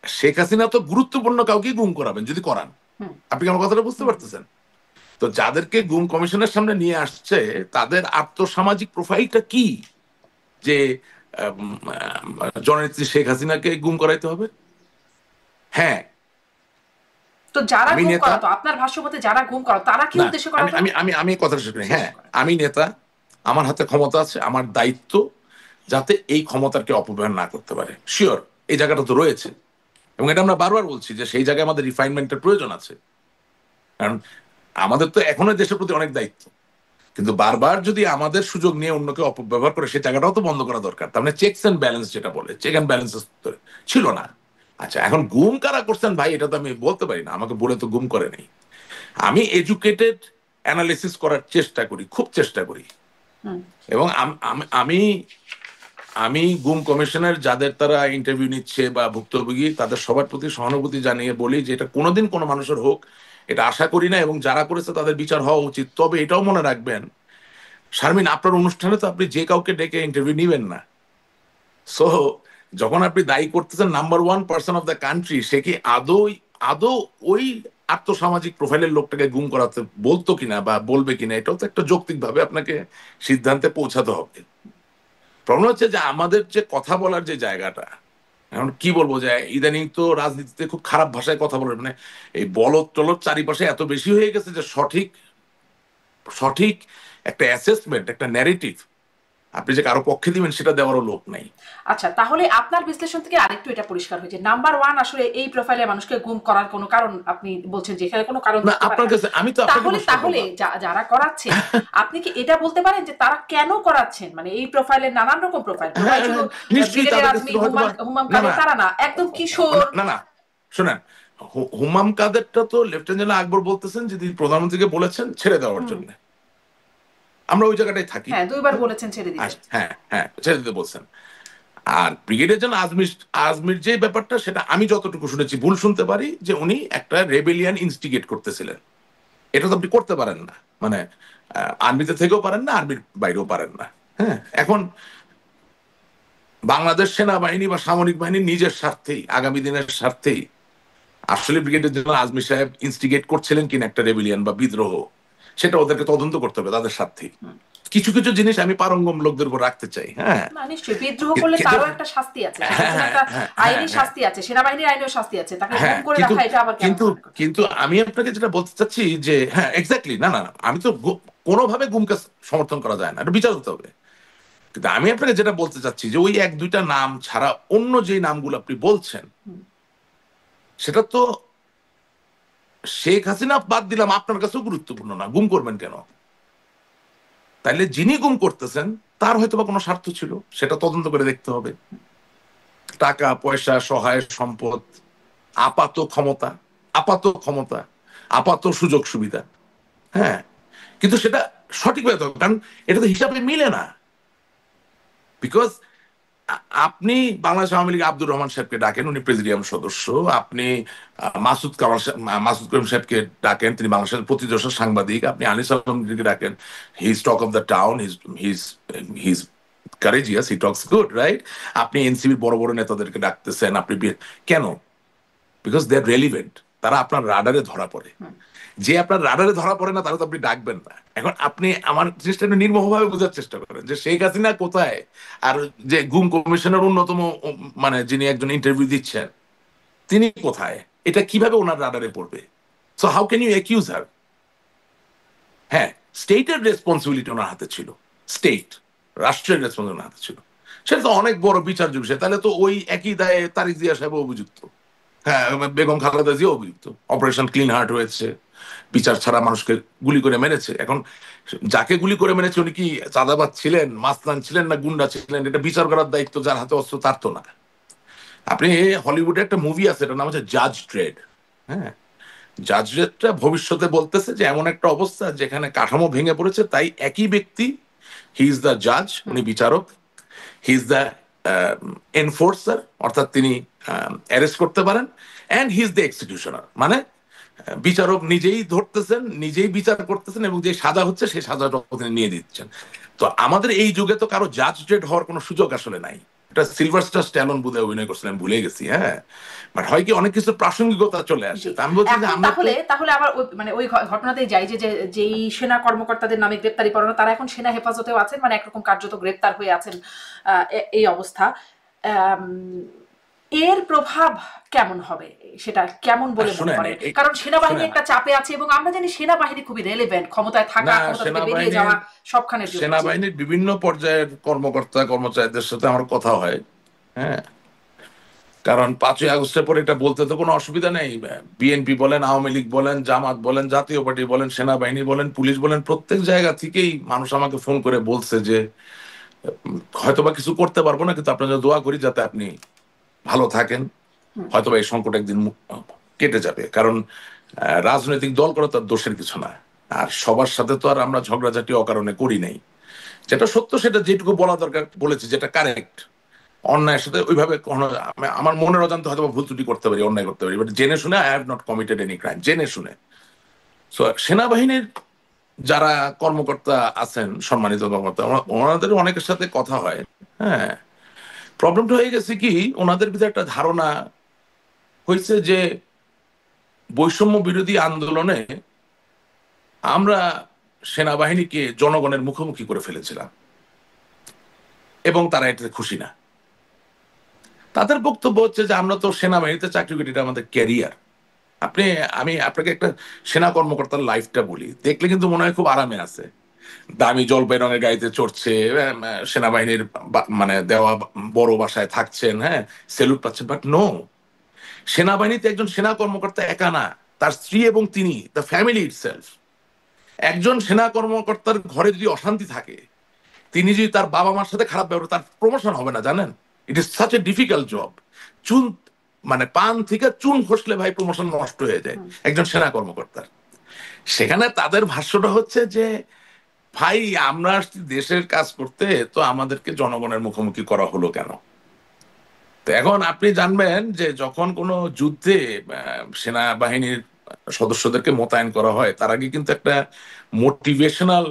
শেখ হাসিনা তো গুরুত্বপূর্ণ কাউকে গুম করাবেন যদি করান। আপনি কি আমার কথাটা বুঝতে পারতেছেন? তো যাদেরকে গুম কমিশনের সামনে নিয়ে আসছে তাদের আর্থসামাজিক প্রোফাইলটা কি, যে জননেত্রী শেখ হাসিনাকে গুম করাইতে হবে? হ্যাঁ, তো যারা আমি গুম নেতা। করাতো, আপনার ভাষ্য মতে যারা গুম করাতো, তারা কি না, উদ্দেশ্যে আমি করাতো? আমি আমি আমি কথাটা শেষ করি। শেষ হ্যাঁ, করেন। আমি নেতা, আমার হাতে ক্ষমতা আছে, আমার দায়িত্ব যাতে এই ক্ষমতাকে অপব্যবহার না করতে পারে। শিওর, এই জায়গাটা তো রয়েছে, এবং এটা আমরা বারবার বলছি যে সেই জায়গায় আমাদের রিফাইনমেন্টের প্রয়োজন আছে। কারণ আমাদের তো এখনো দেশের প্রতি অনেক দায়িত্ব, কিন্তু বারবার যদি আমাদের সুযোগ নিয়ে অন্যকে অপব্যবহার করে, সেই জায়গাটাও তো বন্ধ করা দরকার। তার মানে চেকস এন্ড ব্যালেন্স, যেটা বলে চেক এন্ড ব্যালেন্স ছিল না। আচ্ছা, এখন গুম কারা করছেন ভাই, এটা তো আমি বলতে পারি না, আমাকে বলে তো গুম করে নেই। আমি এডুকেটেড অ্যানালিসিস করার চেষ্টা করি, খুব চেষ্টা করি। হুম। এবং আমি আমি গুম কমিশনের যাদের তারা ইন্টারভিউ নিচ্ছে বা ভুক্তভোগী তাদের সবার প্রতি সহানুভূতি জানিয়ে বলি যে এটা কোনোদিন কোনো মানুষের হোক এটা আশা করি না, এবং যারা করেছে তাদের বিচার হওয়া উচিত। তবে এটাও মনে রাখবেন শারমিন, আপনার অনুষ্ঠানে তো আপনি যে কাউকে ডেকে ইন্টারভিউ নিবেন না। সো যখন আপনি দায়ী করতেছেন number 1 person of the country, সে কি আদৌ আদৌ ওই আর্থসামাজিক প্রোফাইলের লোকটাকে গুম করাতে বলতো কিনা বা বলবে কিনা, এটাও তো একটা যৌক্তিক ভাবে আপনাকে সিদ্ধান্তে পৌঁছাতে হবে। প্রবলেম হচ্ছে যে আমাদের যে কথা বলার যে জায়গাটা, এখন কি বলবো, যে ইদানিং তো রাজনীতিতে খুব খারাপ ভাষায় কথা বলে, মানে এই বলদ টলদ চারিপাশে এত বেশি হয়ে গেছে যে সঠিক সঠিক একটা অ্যাসেসমেন্ট, একটা ন্যারেটিভ আপনি যে কারো পক্ষে দিবেন সেটা দেওয়ারও লোক নাই। আচ্ছা, তাহলে আপনার বিশ্লেষণ থেকে আরেকটু এটা পরিষ্কার হয়েছে, নাম্বার 1 আসলে এই প্রোফাইলে মানুষকে গুম করার কোনো কারণ আপনি বলছেন যে এখানে কোনো কারণ না থাকতে পারে আপনার না। কাছে আমি তো আপনাকে তাহলে প্রশ্ন তাহলে করলাম। যারা করাচ্ছেন, আপনি কি এটা বলতে পারেন যে তারা কেন করাচ্ছেন? মানে এই প্রোফাইলে নানান রকম হ্যাঁ প্রোফাইল শুধু হ্যাঁ, নিশ্চয়ই ব্রিগেডিয়ার তাদের কাছে আজমি, তো হয়তো হুমাম না কাদের না তারা না, একদম কিশোর। না না শোনেন, হুমাম কাদেরটা তো লেফটেন্যান্ট জেনারেল আকবর বলতেছেন যে তিনি প্রধানমন্ত্রীকে বলেছেন ছেড়ে দেওয়ার হুম। জন্য। আমরা ওই জায়গাটায় থাকি। হ্যাঁ, 2বার বলেছেন ছেড়ে দিতে। হ্যাঁ হ্যাঁ, ছেড়ে দিতে বলছেন। আর ব্রিগেডিয়ার জেনারেল আজমির যে ব্যাপারটা, সেটা আমি যতটুকু শুনেছি, ভুল শুনতে পারি, যে উনি একটা রেবেলিয়ান ইনস্টিগেট করতেছিলেন। এটা তো আপনি করতে পারেন না, মানে আর্মিতে থেকেও পারেন না, আর্মির বাইরেও পারেন না। হ্যাঁ, এখন বাংলাদেশ সেনাবাহিনী বা সামরিক বাহিনীর নিজের স্বার্থেই, আগামী দিনের স্বার্থেই আসলে ব্রিগেডিয়ার জেনারেল আজমি সাহেব ইনস্টিগেট করছিলেন কিনা একটা রেবেলিয়ান বা বিদ্রোহ, সেটা ওদেরকে তদন্ত করতে হবে তাদের স্বার্থেই। কিছু কিছু জিনিস আমি পারঙ্গম লোকদের উপর রাখতে চাই। হ্যাঁ, না, নিশ্চয়ই বিদ্রোহ করলে কিন্তু তারও একটা শাস্তি আছে, সেটার হ্যাঁ জন্য হ্যাঁ একটা হ্যাঁ হ্যাঁ আইনি হ্যাঁ শাস্তি আছে, সেনাবাহিনীর আইনেও শাস্তি আছে। তাকে গুম হ্যাঁ, করে কিন্তু রাখা এটা আবার কেমন কিন্তু মনে করছেন? কিন্তু আমি আপনাকে যেটা বলতে চাচ্ছি যে হ্যাঁ এক্স্যাক্টলি, না না না, আমি তো কোনোভাবে গুমকে সমর্থন করা যায় না, এটা বিচার হতে হবে। কিন্তু আমি আপনাকে যেটা বলতে চাচ্ছি যে ওই এক দুইটা নাম ছাড়া অন্য যে নামগুলো আপনি বলছেন, সেটা তো শেখ হাসিনা বাদ দিলাম, আপনার কাছেও গুরুত্বপূর্ণ না। গুম করবেন কেন? তাইলে যিনি গুম করতেছেন তার হয়তো বা কোনো স্বার্থ ছিল, সেটা তদন্ত করে দেখতে হবে। টাকা পয়সা, সহায় সম্পদ, আপাত ক্ষমতা, আপাত ক্ষমতা, আপাত সুযোগ সুবিধা। হ্যাঁ, কিন্তু সেটা সঠিক হয়ে থাকে, কারণ এটা তো হিসাবে মিলে না। বিকজ আপনি বাংলাদেশ আওয়ামী লীগ আব্দুর রহমান সাহেবকে ডাকেন, উনি প্রেসিডিয়াম সদস্য। আপনি মাসুদ করিম সাহেবকে ডাকেন, তিনি বাংলাদেশের প্রতিদর্শক সাংবাদিক। আপনি আনিস আলমকে ডাকেন, he is talk of the town, he is courageous, he talks good, right? আপনি এনসিবির বড় বড় নেতাদেরকে ডাকতেছেন, আপনি কেন? বিকজ দে আর রেলিভেন্ট, তারা আপনার রাডারে ধরা পড়ে। যে আপনার রাডারে ধরা পড়ে না তারা তো আপনি ডাকবেন না। এখন আপনি আমার জিনিসটা একটু নির্মমভাবে বোঝার চেষ্টা করেন যে শেখ হাসিনা কোথায়, আর যে গুম কমিশনের অন্যতম মানে যিনি একজন ইন্টারভিউ দিচ্ছেন তিনি কোথায়, এটা কিভাবে ওনার রাডারে পড়বে? So how can you accuse her? হ্যাঁ, স্টেটের রেসপন্সিবিলিটি ওনার হাতে ছিল, স্টেট, রাষ্ট্রের রেসপন্সিবিলিটি ওনার হাতে ছিল। সেটা তো অনেক বড় বিচার্য বিষয়। তাহলে তো ওই একই দায়ে তারিক জিয়া সাহেব অভিযুক্ত, হ্যাঁ, বেগম খালেদা জিয়া অভিযুক্ত। অপারেশন ক্লিন হার্ট হয়েছে, বিচার ছাড়া মানুষকে গুলি করে মেরেছে। এখন যাকে গুলি করে মেরেছে উনি কি চাঁদাবাজ ছিলেন, মাস্তান ছিলেন, না গুন্ডা ছিলেন, এটা বিচার করার দায়িত্ব যার হাতে অস্ত্র তার তো না। আপনি হলিউডে একটা মুভি আছে, এটার নাম হচ্ছে জাজ ড্রেড। হ্যাঁ, জাজ ড্রেডটা ভবিষ্যতে বলতেছে যে এমন একটা অবস্থা যেখানে কাঠামো ভেঙে পড়েছে, তাই একই ব্যক্তি, হি ইজ দ্য জাজ, উনি বিচারক, হি ইজ দ্য এনফোর্সার, অর্থাৎ তিনি অ্যারেস্ট করতে পারেন, অ্যান্ড হি ইজ দ্য এক্সিকিউশনার, মানে বিচারক নিজেই ধরতেছেন, নিজেই বিচার করতেছেন, এবং যে সাজা হচ্ছে সেই সাজাটা তিনি নিয়ে দিচ্ছেন। তো আমাদের এই যুগে তো কারো জাজ ড্রেড হওয়ার কোনো সুযোগ আসলে নাই। এটা সিলভার স্ট্যালোন বোধহয় অভিনয় করছিলেন, ভুলে গেছি। হ্যাঁ, বাট হয় কি অনেক কিছু প্রাসঙ্গিকতা চলে আসে। জি। তা আমি বলছি যে এখন আমরা তো তাহলে আবার মানে ওই ঘটনাতেই যাই যে যেই সেনা কর্মকর্তাদের নামে গ্রেপ্তারি পরোয়ানা, তারা এখন সেনা হেফাজতেও আছেন, মানে একরকম কার্যত গ্রেপ্তার হয়ে আছেন। এই অবস্থা, আম, এর প্রভাব কেমন হবে, সেটা কেমন বলে মনে শোনেন, করেন? কারণ সেনাবাহিনী শোনেন, একটা চাপে আছে, এবং আমরা জানি সেনাবাহিনী খুবই রেলেভেন্ট, ক্ষমতায় থাকা, না, ক্ষমতা থেকে বেরিয়ে যাওয়া, সবখানের জন্য। জি। সেনাবাহিনীর বিভিন্ন পর্যায়ের কর্মকর্তা কর্মচারীদের সাথে আমার কথা হয়। হ্যাঁ, কারণ 5ই আগস্টের পরে এটা বলতে তো কোনো অসুবিধা নেই। বিএনপি বলেন, আওয়ামী লীগ বলেন, জামাত বলেন, জাতীয় পার্টি বলেন, সেনাবাহিনী বলেন, পুলিশ বলেন, প্রত্যেক জায়গা থেকেই মানুষ আমাকে ফোন করে বলছে যে হয়তোবা কিছু করতে পারবো না, কিন্তু আপনার জন্য দোয়া করি যাতে আপনি ভালো থাকেন, হয়তো এই সংকট একদিন কেটে যাবে। কারণ রাজনৈতিক দল করা তার দোষের কিছু না। আর সবার সাথে তো আর আমরা ঝগড়াঝাটি অকারণে করি নাই। যেটা সত্য সেটা যেটুকু বলা দরকার বলেছি, যেটা কারেক্ট। অন্যায়ের সাথে ওইভাবে আমার মনের অজান্তে হয়তো ভুল ত্রুটি করতে পারি, অন্যায় করতে পারি, বাট জেনে শুনে I have not committed any crime, জেনে শুনে। সো সেনাবাহিনীর যারা কর্মকর্তা আছেন, সম্মানিত কর্মকর্তা, ওনাদের অনেকের সাথে কথা হয়। হ্যাঁ, প্রবলেমটা হয়ে গেছে কি, ওনাদের ভিতরে একটা ধারণা হয়েছে যে বৈষম্য বিরোধী আন্দোলনে আমরা সেনাবাহিনীকে জনগণের মুখোমুখি করে ফেলেছিলাম এবং তারা এটাতে খুশি না। তাদের বক্তব্য হচ্ছে যে আমরা তো সেনাবাহিনীতে চাকরি করি, এটা আমাদের ক্যারিয়ার। আমি আপনাকে একটা সেনা কর্মকর্তার লাইফটা বলি, দেখলে কিন্তু মনে হয় খুব আরামে আছে, দামি জলপাই রঙের গাড়িতে চড়ছে, সেনাবাহিনীর মানে দেওয়া বড় বাসায় থাকছেন, হ্যাঁ, সেলুট পাচ্ছেন। বাট নো, সেনাবাহিনীতে একজন সেনা কর্মকর্তা একা না, তার স্ত্রী এবং তিনি, দ্য ফ্যামিলি ইটসেলফ। একজন সেনা কর্মকর্তার ঘরে যদি অশান্তি থাকে, তিনি যদি তার বাবা মার সাথে খারাপ ব্যবহার, তার প্রমোশন হবে না, জানেন? It is such a difficult job. চুন মানে পান থেকে চুন খসলে ভাই প্রমোশন নষ্ট হয়ে যায় একজন সেনা কর্মকর্তার। সেখানে তাদের ভাষ্যটা হচ্ছে যে ভাই আমরা আসছি দেশের কাজ করতে, তো আমাদেরকে জনগণের মুখোমুখি করা হলো কেন? তো এখন আপনি জানবেন যে যখন কোনো যুদ্ধে সেনাবাহিনীর সদস্যদেরকে মোতায়েন করা হয়, তার আগে কিন্তু একটা মোটিভেশনাল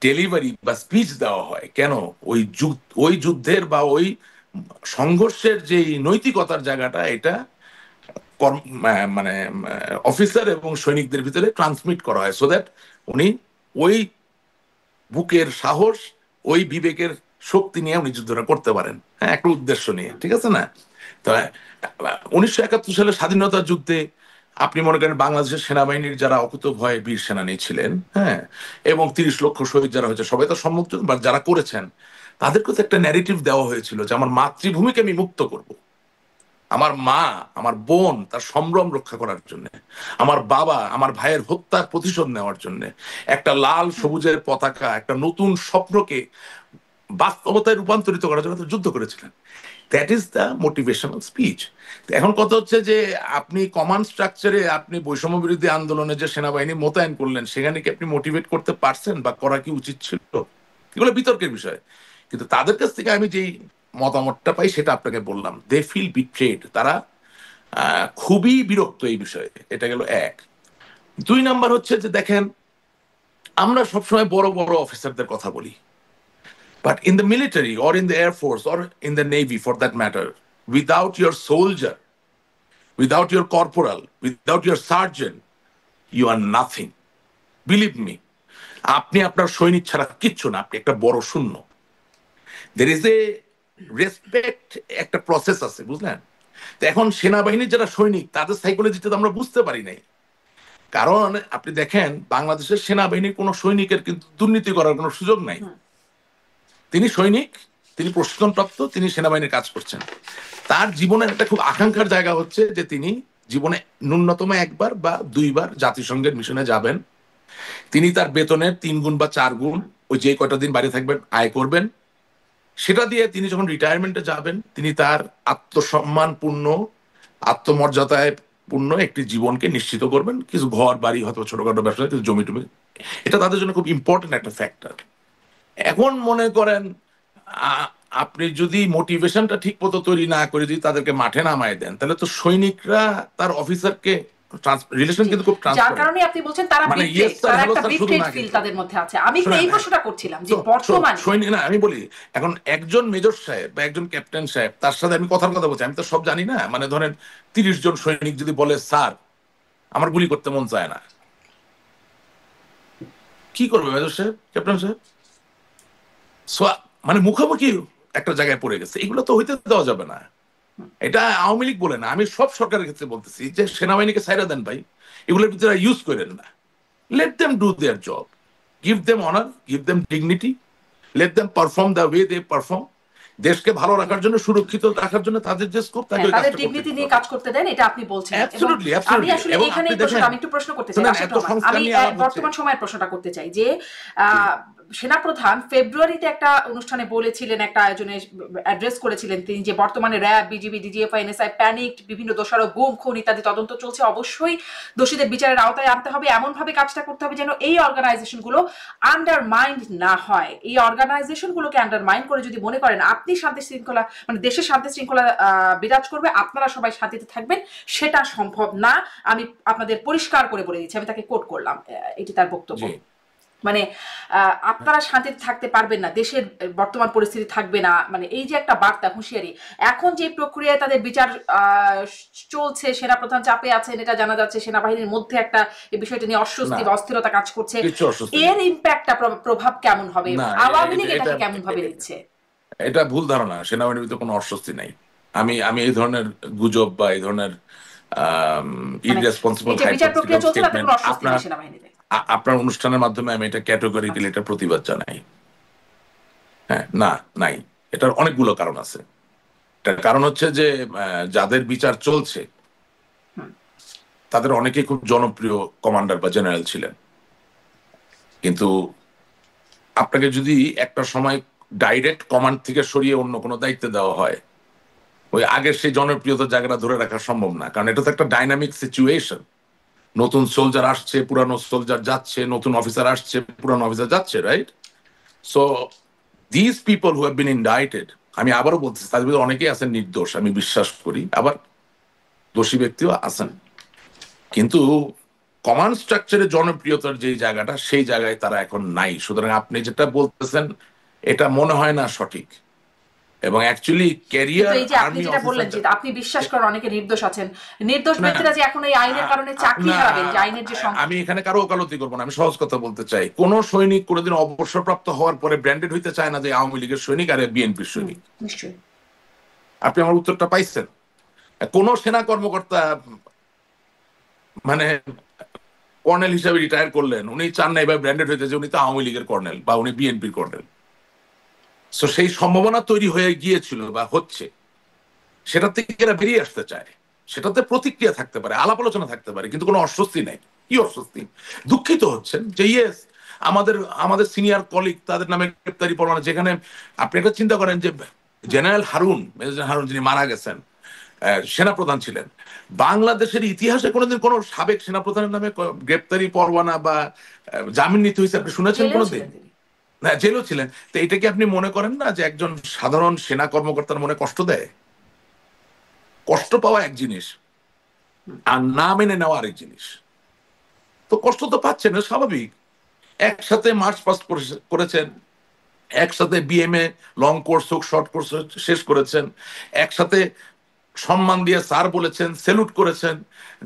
ডেলিভারি বা স্পিচ দেওয়া হয়। কেন? ওই যুদ্ধের বা ওই সংঘর্ষের যে নৈতিকতার জায়গাটা, এটা মানে অফিসার এবং সৈনিকদের ভিতরে ট্রান্সমিট করা হয়, সো দ্যাট উনি ওই বুকের সাহস, ওই বিবেকের শক্তি নিয়ে উনি যুদ্ধটা করতে পারেন, হ্যাঁ, একটা উদ্দেশ্য নিয়ে, ঠিক আছে না? তো 1971 সালে স্বাধীনতা যুদ্ধে আপনি মনে করেন বাংলাদেশের সেনাবাহিনীর যারা অকুতোভয় বীর সেনানী ছিলেন, হ্যাঁ, এবং 30 লক্ষ শহীদ যারা হয়েছে, সবাই তো সম্মুখ, বা যারা করেছেন তাদেরকে তো একটা ন্যারেটিভ দেওয়া হয়েছিল যে আমার মাতৃভূমিকে আমি মুক্ত করব, আমার মা, আমার বোন তার সম্ভ্রম রক্ষা করার জন্য, আমার বাবা আমার ভাইয়ের হত্যার প্রতিশোধ নেওয়ার জন্য, একটা লাল সবুজের পতাকা, একটা নতুন স্বপ্নকে বাস্তবতায় রূপান্তরিত করার জন্য যুদ্ধ করেছিলেন। That is the motivational speech. এখন কথা হচ্ছে যে আপনি কমান্ড স্ট্রাকচারে আপনি বৈষম্য বিরোধী আন্দোলনে যে সেনাবাহিনী মোতায়েন করলেন, সেখানে কি আপনি মোটিভেট করতে পারছেন বা করা কি উচিত ছিল? এগুলো বিতর্কের বিষয়। কিন্তু তাদের কাছ থেকে আমি যেই মতামতটা পাই সেটা আপনাকে বললাম, দে ফিল বিট্রেড। তারা খুবই বিরক্ত এই বিষয়ে। এটা গেল এক। 2 নাম্বার হচ্ছে যে দেখেন, আমরা সবসময় বড় বড় অফিসারদের কথা বলি, but in the military or in the air force or in the navy for that matter, without your soldier, without your corporal, without your sergeant, you are nothing. Believe me, আপনি আপনার সৈনিক ছাড়া কিচ্ছু না, আপনি একটা বড় শূন্য। দের ইজ এ রেসপেক্ট, একটা প্রসেস আছে, বুঝলেন? তো এখন সেনাবাহিনীর যারা সৈনিক, তাদের সাইকোলজিটা তো আমরা বুঝতে পারি নাই। কারণ আপনি দেখেন বাংলাদেশের সেনাবাহিনীর কোন সৈনিকের কিন্তু দুর্নীতি করার কোনো সুযোগ নাই। তিনি সৈনিক, তিনি প্রশিক্ষণপ্রাপ্ত, তিনি সেনাবাহিনীর কাজ করছেন। তার জীবনের একটা খুব আকাঙ্ক্ষার জায়গা হচ্ছে যে তিনি জীবনে ন্যূনতম 1বার বা 2বার জাতিসংঘের মিশনে যাবেন। তিনি তার বেতনের 3 গুণ বা 4 গুণ ওই যে কয়টা দিন বাইরে থাকবেন আয় করবেন। সেটা দিয়ে তিনি যখন রিটায়ারমেন্টে যাবেন, তিনি তার আত্মসম্মানপূর্ণ, আত্মমর্যাদায় পূর্ণ একটি জীবনকে নিশ্চিত করবেন। কিছু ঘর বাড়ি, হয়তো ছোটখাটো ব্যবসা, কিছু জমি টমি, এটা তাদের জন্য খুব ইম্পর্টেন্ট একটা ফ্যাক্টর। এখন মনে করেন আপনি যদি মোটিভেশনটা ঠিক মতো তৈরি না করে যদি তাদেরকে মাঠে নামায় দেন, তাহলে তো সৈনিকরা তার অফিসারকে রিলেশন কিন্তু খুব যার ট্রান্সপারেন্ট। কারণে আপনি বলছেন তারা মানে বিট্রেড, তারা একটা বিট্রেড ফিল তাদের মধ্যে আছে। আমি তো এই প্রশ্নটা করছিলাম যে বর্তমানে সৈনিক না, আমি বলি এখন একজন মেজর সাহেব বা একজন ক্যাপ্টেন সাহেব, তার সাথে আমি কথার কথা বলছি, আমি তো সব জানি না। মানে ধরেন 30 জন সৈনিক যদি বলে স্যার আমার গুলি করতে মন চায় না, কি করবে মেজর সাহেব, ক্যাপ্টেন সাহেব? মানে মুখোমুখি একটা জায়গায় পড়ে গেছে। এগুলো তো হইতে দেওয়া যাবে না। এটা আওয়ামী লীগ বলে না, আমি সব সরকারের ক্ষেত্রে বলতেছি যে সেনাবাহিনীকে ছাইরা দেন ভাই, এগুলোর ভিতরে ইউজ করেন না। Let them do their job, give them honour, give them dignity, let them perform the way they perform. দেশকে ভালো রাখার জন্য, সুরক্ষিত রাখার জন্য তাদের যে স্কোপ, তাদের ডিগনিটি নিয়ে কাজ করতে দেন, এটা আপনি বলছেন। আমি আসলে এখানে আমি একটু প্রশ্ন করতে চাই, আমি বর্তমান সময়ের প্রশ্নটা করতে চাই যে সেনাপ্রধান ফেব্রুয়ারিতে একটা অনুষ্ঠানে বলেছিলেন, একটা আয়োজনে অ্যাড্রেস করেছিলেন তিনি, যে বর্তমানে RAB, BGB, DGFI, NSI panicked, বিভিন্ন দোষারোপ, গুম, খুন ইত্যাদি তদন্ত চলছে, অবশ্যই দোষীদের বিচারের আওতায় আনতে হবে, এমনভাবে কাজটা করতে হবে যেন এই অর্গানাইজেশনগুলো আন্ডারমাইন্ড না হয়। এই অর্গানাইজেশনগুলোকে আন্ডারমাইন্ড করে যদি মনে করেন আপনি শান্তি শৃঙ্খলা, মানে দেশের শান্তি শৃঙ্খলা বিরাজ করবে, আপনারা সবাই শান্তিতে থাকবেন, সেটা সম্ভব না। আমি আপনাদের পরিষ্কার করে বলে দিচ্ছি, আমি তাকে কোট করলাম, এটি তার বক্তব্য। মানে আপনারা শান্তিতে থাকতে পারবেন না, দেশের বর্তমান পরিস্থিতি থাকবে না, মানে এই যে একটা বার্তা, হুঁশিয়ারি। এখন যে প্রক্রিয়ায় তাদের বিচার চলছে, সেনাপ্রধান চাপে আছেন, এটা জানা যাচ্ছে, সেনাবাহিনীর মধ্যে একটা এই বিষয়টা নিয়ে অস্বস্তি বা অস্থিরতা কাজ করছে। এর ইম্প্যাক্টটা, প্রভাব কেমন হবে, আওয়ামী লীগ এটাকে কেমন ভাবে নিচ্ছে? এটা ভুল ধারণা, সেনাবাহিনীর ভিতরে কোনো অস্বস্তি নাই। আমি এই ধরনের গুজব বা এই ধরনের ইররেসপন্সিবল বিচার প্রক্রিয়া চলছে, তাতে কোনো অস্বস্তি নেই সেনাবাহিনীতে। আপনার অনুষ্ঠানের মাধ্যমে আমি এটা ক্যাটেগরিক্যালি এটা প্রতিবাদ জানাই। হ্যাঁ, না, নাই। এটার অনেকগুলো কারণ আছে। এটার কারণ হচ্ছে যে যাদের বিচার চলছে তাদের অনেকেই খুব জনপ্রিয় কমান্ডার বা জেনারেল ছিলেন, কিন্তু আপনাকে যদি একটা সময় ডাইরেক্ট কমান্ড থেকে সরিয়ে অন্য কোনো দায়িত্বে দেওয়া হয়, ওই আগের সেই জনপ্রিয়তার জায়গাটা ধরে রাখা সম্ভব না, কারণ এটা তো একটা ডাইনামিক সিচুয়েশন। নতুন সোলজার আসছে, পুরানো সোলজার যাচ্ছে, নতুন অফিসার আসছে, পুরানো অফিসার যাচ্ছে, right? So this people who have been indicted, আমি আবারও বলতেছি, তাদের ভিতরে অনেকেই আছেন নির্দোষ, আমি বিশ্বাস করি, আবার দোষী ব্যক্তিও আছেন, কিন্তু কমান্ড স্ট্রাকচারে জনপ্রিয়তার যে জায়গাটা, সেই জায়গায় তারা এখন নাই। সুতরাং আপনি যেটা বলতেছেন এটা মনে হয় না সঠিক। এবং অ্যাকচুয়ালি ক্যারিয়ার আপনি যেটা বললেন যে আপনি বিশ্বাস করেন অনেকে নির্দোষ আছেন, নির্দোষ ব্যক্তিরা যে এখন এই আইনের কারণে চাকরি হারাবেন, যে আইনের যে আমি এখানে কারো ওকালতি করবো না, আমি সহজ কথা বলতে চাই। কোন সৈনিক কোনোদিন অবসরপ্রাপ্ত হওয়ার পরে ব্র্যান্ডেড হইতে চায় না যে আওয়ামী লীগের সৈনিক আর বিএনপির সৈনিক। নিশ্চয়ই আপনি আমার উত্তরটা পাইছেন? কোন সেনা কর্মকর্তা মানে কর্নেল হিসাবে রিটায়ার করলেন, উনি চান না এবার ব্র্যান্ডেড হইতে যে উনি তো আওয়ামী লীগের কর্নেল বা উনি বিএনপির কর্নেল। সো সেই সম্ভাবনা তৈরি হয়ে গিয়েছিল বা হচ্ছে, সেটা থেকে এরা বেরিয়ে আসতে চায়। সেটাতে প্রতিক্রিয়া থাকতে পারে, আলাপ আলোচনা থাকতে পারে, কিন্তু কোনো অস্বস্তি নাই। কি অস্বস্তি? দুঃখিত হচ্ছেন যে ইয়েস, আমাদের আমাদের সিনিয়র কলিগ, তাদের নামে গ্রেপ্তারি পরোয়ানা, যেখানে আপনি একটা চিন্তা করেন যে জেনারেল হারুন, মেজর হারুন, যিনি মারা গেছেন, সেনাপ্রধান ছিলেন, বাংলাদেশের ইতিহাসে কোনোদিন কোন সাবেক সেনাপ্রধানের নামে গ্রেপ্তারি পরোয়ানা বা জামিন নিতে হয়েছে আপনি শুনেছেন কোনোদিন? না, জেলও ছিলেন। তো এটা কি আপনি মনে করেন না যে একজন সাধারণ সেনা কর্মকর্তার মনে কষ্ট দেয়? কষ্ট পাওয়া এক জিনিস, আর না মেনে নেওয়া আরেক জিনিস। তো কষ্ট তো পাচ্ছেন, স্বাভাবিক। একসাথে মার্চ পাস্ট করেছেন, একসাথে বিএমএ লং কোর্স হোক শর্ট কোর্স শেষ করেছেন, একসাথে সম্মান দিয়ে স্যার বলেছেন, সেলুট করেছেন,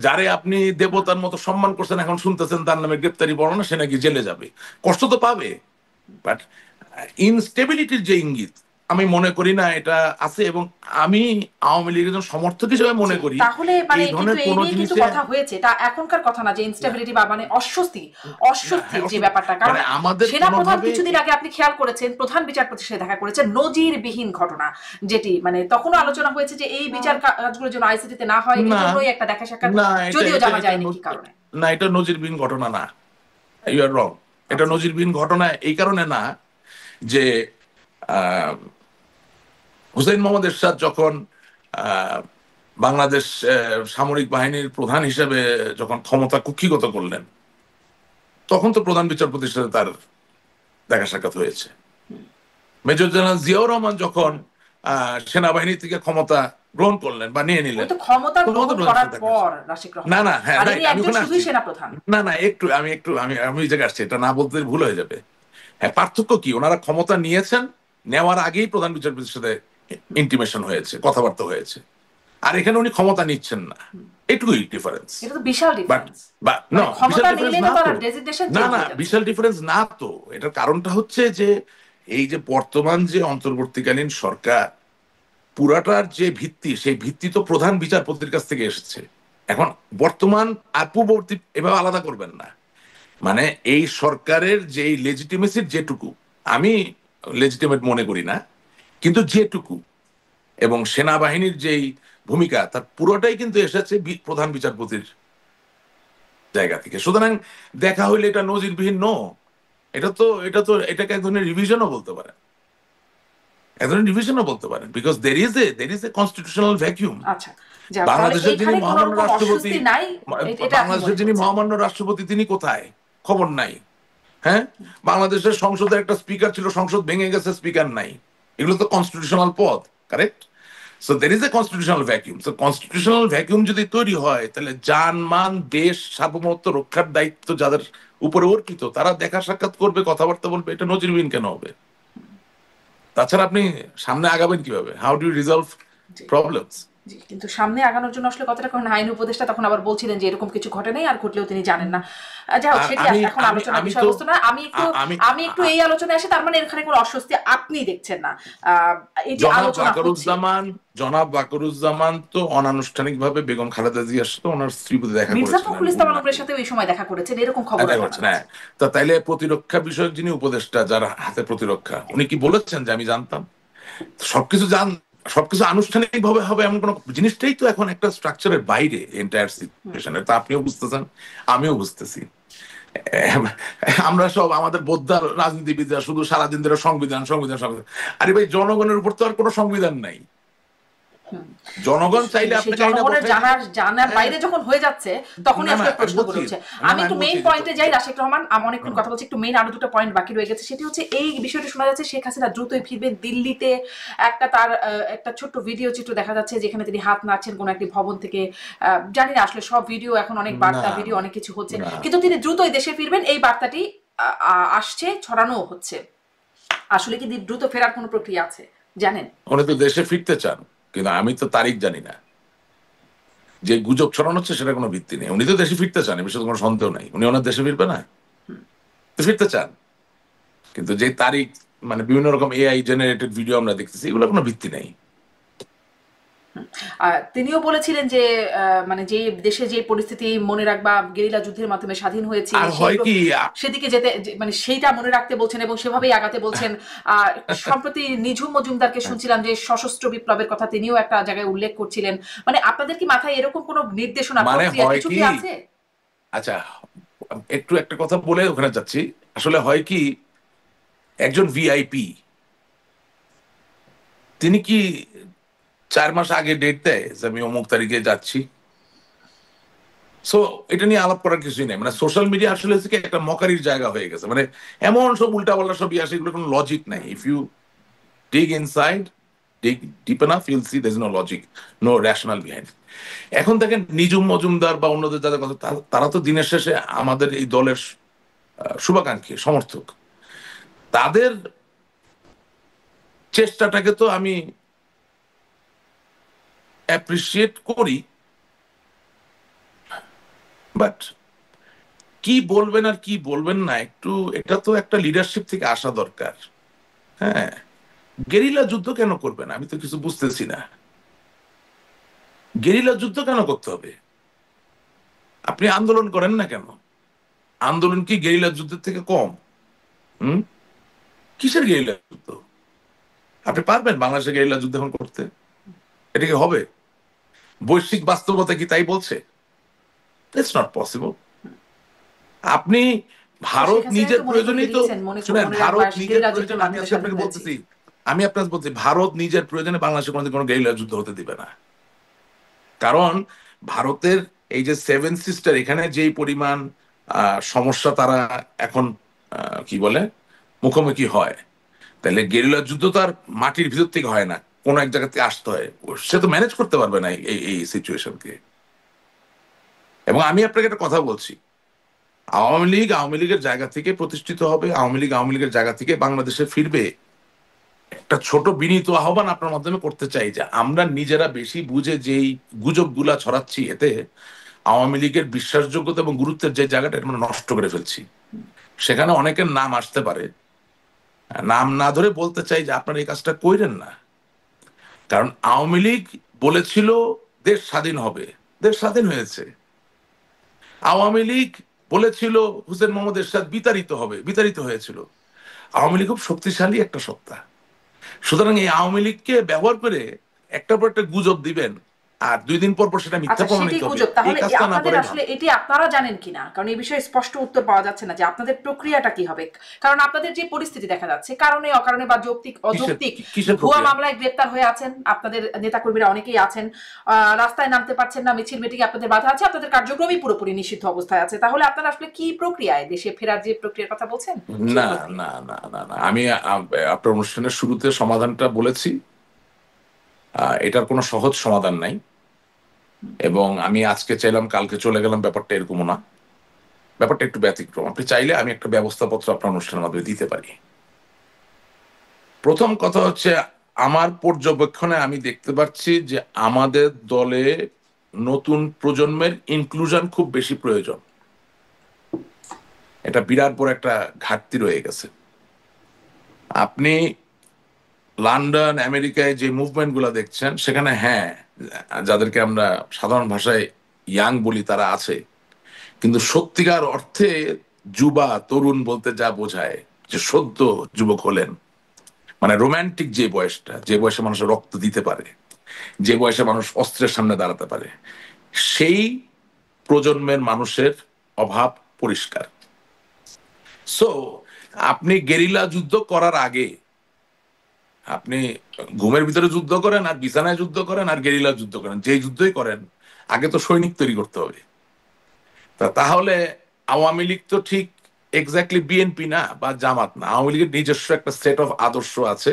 যারে আপনি দেবতার মতো সম্মান করছেন, এখন শুনতেছেন তার নামে গ্রেপ্তারি পরোয়ানা, সে নাকি জেলে যাবে। কষ্ট তো পাবে, বাট ইনস্টেবিলিটির যে ইঙ্গিত আমি মনে করি না এটা আছে। এবং আমি আওয়ামী লীগের একজন সমর্থক হিসেবে মনে করি তাহলে মানে কিন্তু এই নিয়ে কিন্তু কথা হয়েছে, এটা এখনকার কথা না যে ইনস্টেবিলিটি বা মানে অস্বস্তি যে ব্যাপারটা। কারণ সেনাপ্রধান কিছুদিন আগে আপনি খেয়াল করেছেন প্রধান বিচারপতির সাথে দেখা করেছেন, নজিরবিহীন ঘটনা, যেটি মানে তখনও আলোচনা হয়েছে যে এই বিচার কাজগুলো যেন আইসিটিতে না হয়, এজন্যই একটা দেখা সাক্ষাৎ, যদিও জানা যায়নি কি কারণে। না, এটা নজিরবিহীন ঘটনা না, ইউ আর রং। এটা নজিরবিহীন ঘটনা এই কারণে না যে হুসেইন মোহাম্মদ এরশাদ যখন বাংলাদেশ সামরিক বাহিনীর প্রধান হিসেবে যখন ক্ষমতা কুক্ষিগত করলেন, তখন তো প্রধান বিচারপতির সাথে তার দেখা সাক্ষাৎ হয়েছে। মেজর জেনারেল জিয়াউর রহমান যখন সেনাবাহিনী থেকে ক্ষমতা গ্রহণ করলেন বা নিয়ে নিলেন, না না, হ্যাঁ, না না, আমি এই জায়গায় আসছি, এটা না বলতে ভুল হয়ে যাবে। হ্যাঁ, পার্থক্য কি, ওনারা ক্ষমতা নিয়েছেন, নেওয়ার আগেই প্রধান বিচারপতির সাথে ইন্টিমেশন হয়েছে, কথাবার্তা হয়েছে, আর এখানে উনি ক্ষমতা নিচ্ছেন না, এটুকুই ডিফারেন্স। না না, বিশাল ডিফারেন্স না তো। এটার কারণটা হচ্ছে যে এই যে বর্তমান যে অন্তর্বর্তীকালীন সরকার, পুরাটার যে ভিত্তি, সেই ভিত্তি তো প্রধান বিচারপতির কাছ থেকে এসেছে। এখন বর্তমান আর পূর্ববর্তী এভাবে আলাদা করবেন না। মানে এই সরকারের যে লেজিটিমেসির যেটুকু, আমি লেজিটিমেট মনে করি না, কিন্তু যেটুকু, এবং সেনাবাহিনীর যেই ভূমিকা, তার পুরোটাই কিন্তু এসেছে প্রধান বিচারপতির জায়গা থেকে। সুতরাং দেখা হইলে এটা নজিরবিহীন নো, এটা তো এটাকে এক ধরনের রিভিশনও বলতে পারেন, এক ধরনের রিভিশনও বলতে পারেন, because there is a constitutional vacuum. আচ্ছা, যাক তাহলে বাংলাদেশের যিনি এইখানে কোন মহামান্য রকম রাষ্ট্রপতি, অস্বস্তি নাই, এটা আপনি বাংলাদেশের মনে যিনি করছেন। মহামান্য রাষ্ট্রপতি তিনি কোথায়? খবর নাই। হ্যাঁ, বাংলাদেশের সংসদের একটা স্পিকার ছিল, সংসদ ভেঙে গেছে, স্পিকার নাই। এগুলো তো কনস্টিটিউশনাল পদ, correct? So there is a constitutional vacuum. So constitutional vacuum যদি তৈরি হয়, তাহলে জানমান দেশ সার্বভৌমত্ব রক্ষার দায়িত্ব যাদের উপরে অর্পিত, তারা দেখা সাক্ষাৎ করবে, কথাবার্তা বলবে। এটা নজিরবিহীন কেন হবে? তাছাড়া আপনি সামনে আগাবেন কিভাবে? হাউ ডু ইউ রিজলভ জি, প্রবলেমস? জি, কিন্তু সামনে আগানোর জন্য আসলে কথাটা করেন আইন উপদেষ্টা তখন আবার বলছিলেন যে এরকম কিছু ঘটে নাই, আর ঘটলেও তিনি জানেন না। যাই হোক, আর সেটি আমি এখন আমি আলোচনার আমি তো বিষয়বস্তু না। আমি একটু আমি আমি একটু এই আলোচনায় আসি, তার মানে এখানে কোনো অস্বস্তি আপনি দেখছেন না। এই যে জনাব আলোচনা হচ্ছে, বাকরুজ্জামান, জনাব বাকরুজ্জামান তো অনানুষ্ঠানিকভাবে বেগম খালেদা জিয়ার সাথে ওনার স্ত্রী বুঝে দেখা মির্জা করেছিলেন ফখরুল ইসলাম আলমের খুলনাতে। সাথে এই সময় দেখা করেছেন, এরকম খবরও দেখা জানা করছেন, যাচ্ছে। হ্যাঁ। তা তাইলে প্রতিরক্ষা বিষয়ক যিনি উপদেষ্টা, যার হাতে প্রতিরক্ষা, উনি কি বলেছেন যে আমি জানতাম? সবকিছু সবকিছু আনুষ্ঠানিক ভাবে হবে এমন কোন জিনিসটাই তো এখন একটা স্ট্রাকচারের বাইরে এন্টায়ার সিচুয়েশনে। তা আপনিও বুঝতেছেন, আমিও বুঝতেছি। আমরা সব আমাদের বোদ্ধার রাজনীতিবিদরা শুধু সারাদিন ধরে সংবিধান সংবিধান সংবিধান। আরে ভাই, জনগণের উপর তো আর কোনো সংবিধান নাই। কিন্তু জনগণ চাইলে সেই আপনাকে আইনা জনগণের বসাই দিবে। জানার হ্যাঁ, বাইরে যখন হয়ে যাচ্ছে, তখনই না না আসলে আমি প্রশ্নগুলো বলছি, হচ্ছে। না আমি না একটু আমি মেইন বলছি পয়েন্টে যাই, রাশেক রহমান। আমি অনেকক্ষণ কথা বলছি, একটু মেইন আরো দুটো পয়েন্ট বাকি রয়ে গেছে। সেটি হচ্ছে এই বিষয়টি শোনা যাচ্ছে শেখ হাসিনা দ্রুতই ফিরবেন দিল্লিতে। একটা তার একটা ছোট্ট ভিডিও চিত্র দেখা যাচ্ছে যেখানে তিনি হাত নাড়ছেন কোনো একটি ভবন থেকে। জানি না আসলে সব ভিডিও, এখন অনেক না বার্তা ভিডিও অনেক কিছু হচ্ছে, না কিন্তু তিনি দ্রুতই দেশে ফিরবেন এই বার্তাটি আসছে, ছড়ানো হচ্ছে। আসলে কি দ্রুত ফেরার কোনো প্রক্রিয়া আছে জানেন? উনি তো দেশে ফিরতে চান, কিন্তু আমি তো তারিখ জানি না। যে গুজব ছড়ানো হচ্ছে সেটা কোনো ভিত্তি নেই। উনি তো দেশে ফিরতে চান, এ বিষয়ে কোনো সন্দেহ নাই। উনি ওনার দেশে ফিরবে না? তো ফিরতে চান, কিন্তু যে তারিখ, মানে বিভিন্ন রকম এআই জেনারেটেড ভিডিও আমরা দেখতেছি, এগুলো কোনো ভিত্তি নেই। তিনিও বলেছিলেন যে মানে যে দেশে যে পরিস্থিতি মনে রাখবা গেরিলা যুদ্ধের মাধ্যমে স্বাধীন হয়েছে, আর সেই হয় কি, সেদিকে যেতে মানে সেইটা মনে রাখতে বলছেন এবং সেভাবেই আগাতে বলছেন। সম্প্রতি নিঝুম মজুমদারকে শুনছিলাম যে সশস্ত্র বিপ্লবের কথা তিনিও একটা জায়গায় উল্লেখ করছিলেন। মানে আপনাদের কি মাথায় এরকম কোনো নির্দেশনা, মানে প্রক্রিয়া হয় কিছু কি, কি আছে? আচ্ছা, একটু একটা কথা বলে ওখানে যাচ্ছি। আসলে হয় কি, একজন ভিআইপি তিনি কি 4 মাস আগে ডেট দেয় যে আমি অমুক তারিখে যাচ্ছি? সো এটা নিয়ে আলাপ করার কিছুই নেই। মানে সোশ্যাল মিডিয়া আসলে হচ্ছে কি একটা মকারির জায়গা হয়ে গেছে। মানে এমন সব উল্টাপাল্টা সব আসে, এগুলো কোনো লজিক নাই। If you dig inside, dig deep enough, you'll see there's no logic, no rational behind it. এখন দেখেন নিজুম মজুমদার বা অন্যদের যাদের কথা, তারা তো দিনের শেষে আমাদের এই দলের শুভাকাঙ্ক্ষী, সমর্থক। তাদের চেষ্টাটাকে তো আমি অ্যাপ্রিসিয়েট করি, বাট কি বলবেন আর কি বলবেন না, একটু এটা তো একটা লিডারশিপ থেকে আসা দরকার। হ্যাঁ, গেরিলা যুদ্ধ কেন করবেন? আমি তো কিছু বুঝতেছি না। গেরিলা যুদ্ধ কেন করতে হবে? আপনি আন্দোলন করেন না কেন? আন্দোলন কি গেরিলা যুদ্ধের থেকে কম? হুম, কিসের গেরিলা যুদ্ধ? আপনি পারবেন বাংলাদেশে গেরিলা যুদ্ধ এখন করতে? এটা কি হবে? বৈশ্বিক বাস্তবতা কি তাই বলছে? It's not possible. আপনি তো শেখ ভারত হাসিনাই নিজের তো মনে করিয়ে প্রয়োজনেই তো, দিচ্ছেন, শুনেন, মনে রাখবা ভারত নিজের গেরিলা যুদ্ধের প্রয়োজনে, আমি মাধ্যমে আজকে স্বাধীন আপনাকে হয়েছি। বলতেছি, আমি আপনাকে বলছি, ভারত নিজের প্রয়োজনে বাংলাদেশে কোনোদিন কোনো গেরিলা যুদ্ধ হতে দিবে না। কারণ ভারতের এই যে সেভেন সিস্টার, এখানে যেই পরিমাণ সমস্যা তারা এখন কি বলে মুখোমুখি হয়, তাহলে গেরিলা যুদ্ধ তো আর মাটির ভিতর থেকে হয় না, কোন এক জায়গা থেকে আসতে হয়। সে তো ম্যানেজ করতে পারবে না এই এই সিচুয়েশনকে। এবং আমি আপনাকে একটা কথা বলছি, আওয়ামী লীগ আওয়ামী লীগের জায়গা থেকে প্রতিষ্ঠিত হবে, আওয়ামী লীগ আওয়ামী লীগের জায়গা থেকে বাংলাদেশে ফিরবে। একটা ছোট বিনীত আহ্বান আপনার মাধ্যমে করতে চাই যে আমরা নিজেরা বেশি বুঝে যেই গুজব গুলা ছড়াচ্ছি, এতে আওয়ামী লীগের বিশ্বাসযোগ্যতা এবং গুরুত্বের যে জায়গাটা, এটা আমরা নষ্ট করে ফেলছি। সেখানে অনেকের নাম আসতে পারে, নাম না ধরে বলতে চাই যে আপনারা এই কাজটা কইরেন না। কারণ আওয়ামী লীগ বলেছিল দেশ স্বাধীন হবে, দেশ স্বাধীন হয়েছে। আওয়ামী লীগ বলেছিল হুসেন মোহাম্মদ এরশাদ বিতাড়িত হবে, বিতাড়িত হয়েছিল। আওয়ামী লীগ খুব শক্তিশালী একটা সত্তা। সুতরাং এই আওয়ামী লীগকে ব্যবহার করে একটার পর একটা গুজব দিবেন, আর 2 দিন পর পর সেটা মিথ্যা আচ্ছা, প্রমাণিত সেটাই হবে, গুজব। এই তাহলে কাজটা না আপনাদের করে আসলে ভালো। এটি আপনারা জানেন কিনা, কারণ এই বিষয়ে স্পষ্ট উত্তর পাওয়া যাচ্ছে না যে আপনাদের প্রক্রিয়াটা কি হবে। কারণ আপনাদের যে পরিস্থিতি দেখা যাচ্ছে, কারণে অকারণে বা যৌক্তিক কিসের অযৌক্তিক কিসের ভুয়া প্রক্রিয়া? মামলায় গ্রেপ্তার হয়ে আছেন আপনাদের নেতাকর্মীরা অনেকেই আছেন। রাস্তায় নামতে পারছেন না, মিছিল মিটিং আপনাদের বাধা আছে, আপনাদের কার্যক্রমই পুরোপুরি নিষিদ্ধ অবস্থায় আছে। তাহলে আপনারা আসলে কি প্রক্রিয়ায় দেশে ফেরার যে প্রক্রিয়ার কথা বলছেন না সেই প্রক্রিয়া? না না না না, আমি আপনার অনুষ্ঠানের শুরুতে সমাধানটা বলেছি। এটার কোনো সহজ সমাধান নাই, এবং আমি আজকে চাইলাম কালকে চলে গেলাম, ব্যাপারটা এরকমও না। ব্যাপারটা একটু ব্যতিক্রম। আপনি চাইলে আমি একটা ব্যবস্থাপত্র আপনার অনুষ্ঠানের মাধ্যমে দিতে পারি। প্রথম কথা হচ্ছে, আমার পর্যবেক্ষণে আমি দেখতে পাচ্ছি যে আমাদের দলে নতুন প্রজন্মের ইনক্লুশন খুব বেশি প্রয়োজন। এটা বিরাট বড় একটা ঘাটতি রয়ে গেছে। আপনি লন্ডন, আমেরিকায় যে মুভমেন্ট গুলা দেখছেন, সেখানে হ্যাঁ, যাদেরকে আমরা সাধারণ ভাষায় ইয়াং বলি তারা আছে, কিন্তু সত্যিকার অর্থে যুবা তরুণ বলতে যা বোঝায়, যে সদ্য যুবক হলেন, মানে রোমান্টিক যে বয়সটা, যে বয়সে মানুষের রক্ত দিতে পারে, যে বয়সে মানুষ অস্ত্রের সামনে দাঁড়াতে পারে, সেই প্রজন্মের মানুষের অভাব পরিষ্কার। সো আপনি গেরিলা যুদ্ধ করার আগে, আপনি ঘুমের ভিতরে যুদ্ধ করেন আর বিছানায় যুদ্ধ করেন আর গেরিলা যুদ্ধ করেন, যে যুদ্ধই করেন, আগে তো সৈনিক তৈরি করতে হবে। তাহলে আওয়ামী লীগ তো ঠিক এক্স্যাক্টলি বিএনপি না বা জামাত না। আওয়ামী লীগের নিজস্ব একটা সেট অফ আদর্শ আছে,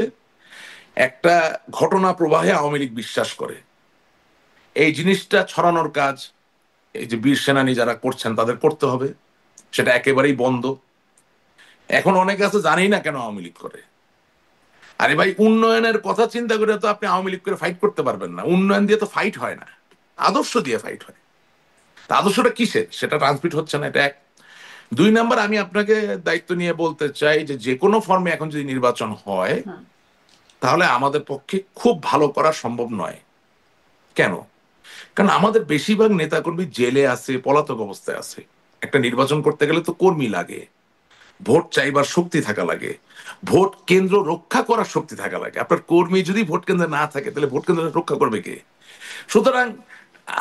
একটা ঘটনা প্রবাহে আওয়ামী লীগ বিশ্বাস করে। এই জিনিসটা ছড়ানোর কাজ এই যে বীর সেনানী যারা করছেন তাদের করতে হবে, সেটা একেবারেই বন্ধ। এখন অনেকে আছে জানেই না কেন আওয়ামী লীগ করে। আরে ভাই, উন্নয়নের কথা চিন্তা করে তো আপনি আওয়ামী লীগ করে ফাইট করতে পারবেন না। উন্নয়ন দিয়ে তো ফাইট হয় না, আদর্শ দিয়ে ফাইট হয়। তা আদর্শটা কিসের, সেটা ট্রান্সমিট হচ্ছে না, এটা এক। 2 নাম্বার, আমি আপনাকে দায়িত্ব নিয়ে বলতে চাই যে যে কোনো ফর্মে এখন যদি নির্বাচন হয়, হুম। তাহলে আমাদের পক্ষে খুব ভালো করা সম্ভব নয়। কেন? কারণ আমাদের বেশিরভাগ নেতাকর্মী জেলে আছে, পলাতক অবস্থায় আছে। একটা নির্বাচন করতে গেলে তো কর্মী লাগে, ভোট চাইবার শক্তি থাকা লাগে, ভোট কেন্দ্র রক্ষা করার শক্তি থাকা লাগে। আপনার কর্মী যদি ভোট কেন্দ্রে না থাকে, তাহলে ভোট কেন্দ্র রক্ষা করবে কে? সুতরাং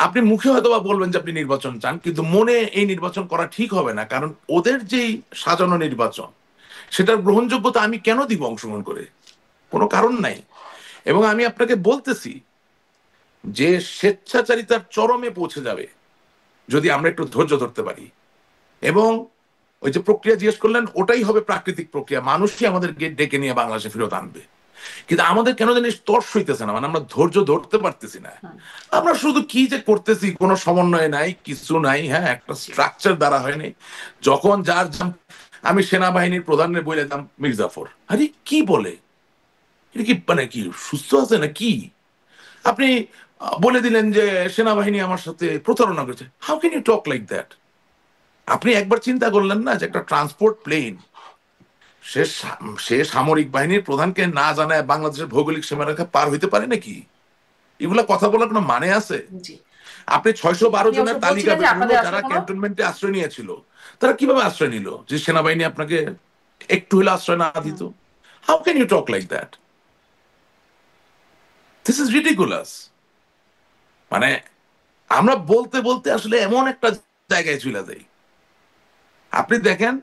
আপনি মুখে হয়তো বা বলবেন যে আপনি নির্বাচন চান, কিন্তু মনে এই নির্বাচন করা ঠিক হবে না। কারণ ওদের যেই সাজানো নির্বাচন, সেটার গ্রহণযোগ্যতা আমি কেন দিব অংশগ্রহণ করে? কোনো কারণ নাই। এবং আমি আপনাকে বলতেছি যে স্বেচ্ছাচারিতার চরমে পৌঁছে যাবে যদি আমরা একটু ধৈর্য ধরতে পারি। এবং ওই যে প্রক্রিয়া জিজ্ঞেস করলেন, ওটাই হবে প্রাকৃতিক প্রক্রিয়া, মানুষই আমাদের ডেকে নিয়ে বাংলাদেশে ফেরত আনবে। কিন্তু আমাদের কেন জানি তর্স হইতেছে না, মানে আমরা ধৈর্য ধরতে পারতেছি না। হুম। আমরা শুধু কি যে করতেছি, কোনো সমন্বয় নাই, কিছু নাই। হ্যাঁ, একটা জি। স্ট্রাকচার দ্বারা হয়নি। যখন যার আমি সেনাবাহিনীর প্রধানের বলে দিলাম মির্জাফর, আরে কি বলে, এটা কি মানে কি সুস্থ আছে না কি? আপনি বলে দিলেন যে সেনাবাহিনী আমার সাথে প্রতারণা করেছে। How can you talk like that? আপনি একবার চিন্তা করলেন না যে একটা ট্রান্সপোর্ট প্লেন, সে সামরিক বাহিনীর প্রধানকে না জানায় বাংলাদেশের ভৌগোলিক সীমারেখা পার হইতে পারে নাকি? এগুলা কথা বলার কোনো মানে আছে? জি। আপনি 612 আপনি অবশ্য জনের তালিকা বলছিলেন যে বের হলো আপনাদের আসলে যারা কোনো ক্যান্টনমেন্টে আশ্রয় নিয়েছিল। তারা কিভাবে আশ্রয় নিল যে সেনাবাহিনী আপনাকে একটু হলে আশ্রয় না দিত? How can you talk like that? This is ridiculous. মানে আমরা বলতে বলতে আসলে এমন একটা জায়গায় চলে যাই। আপনি দেখেন,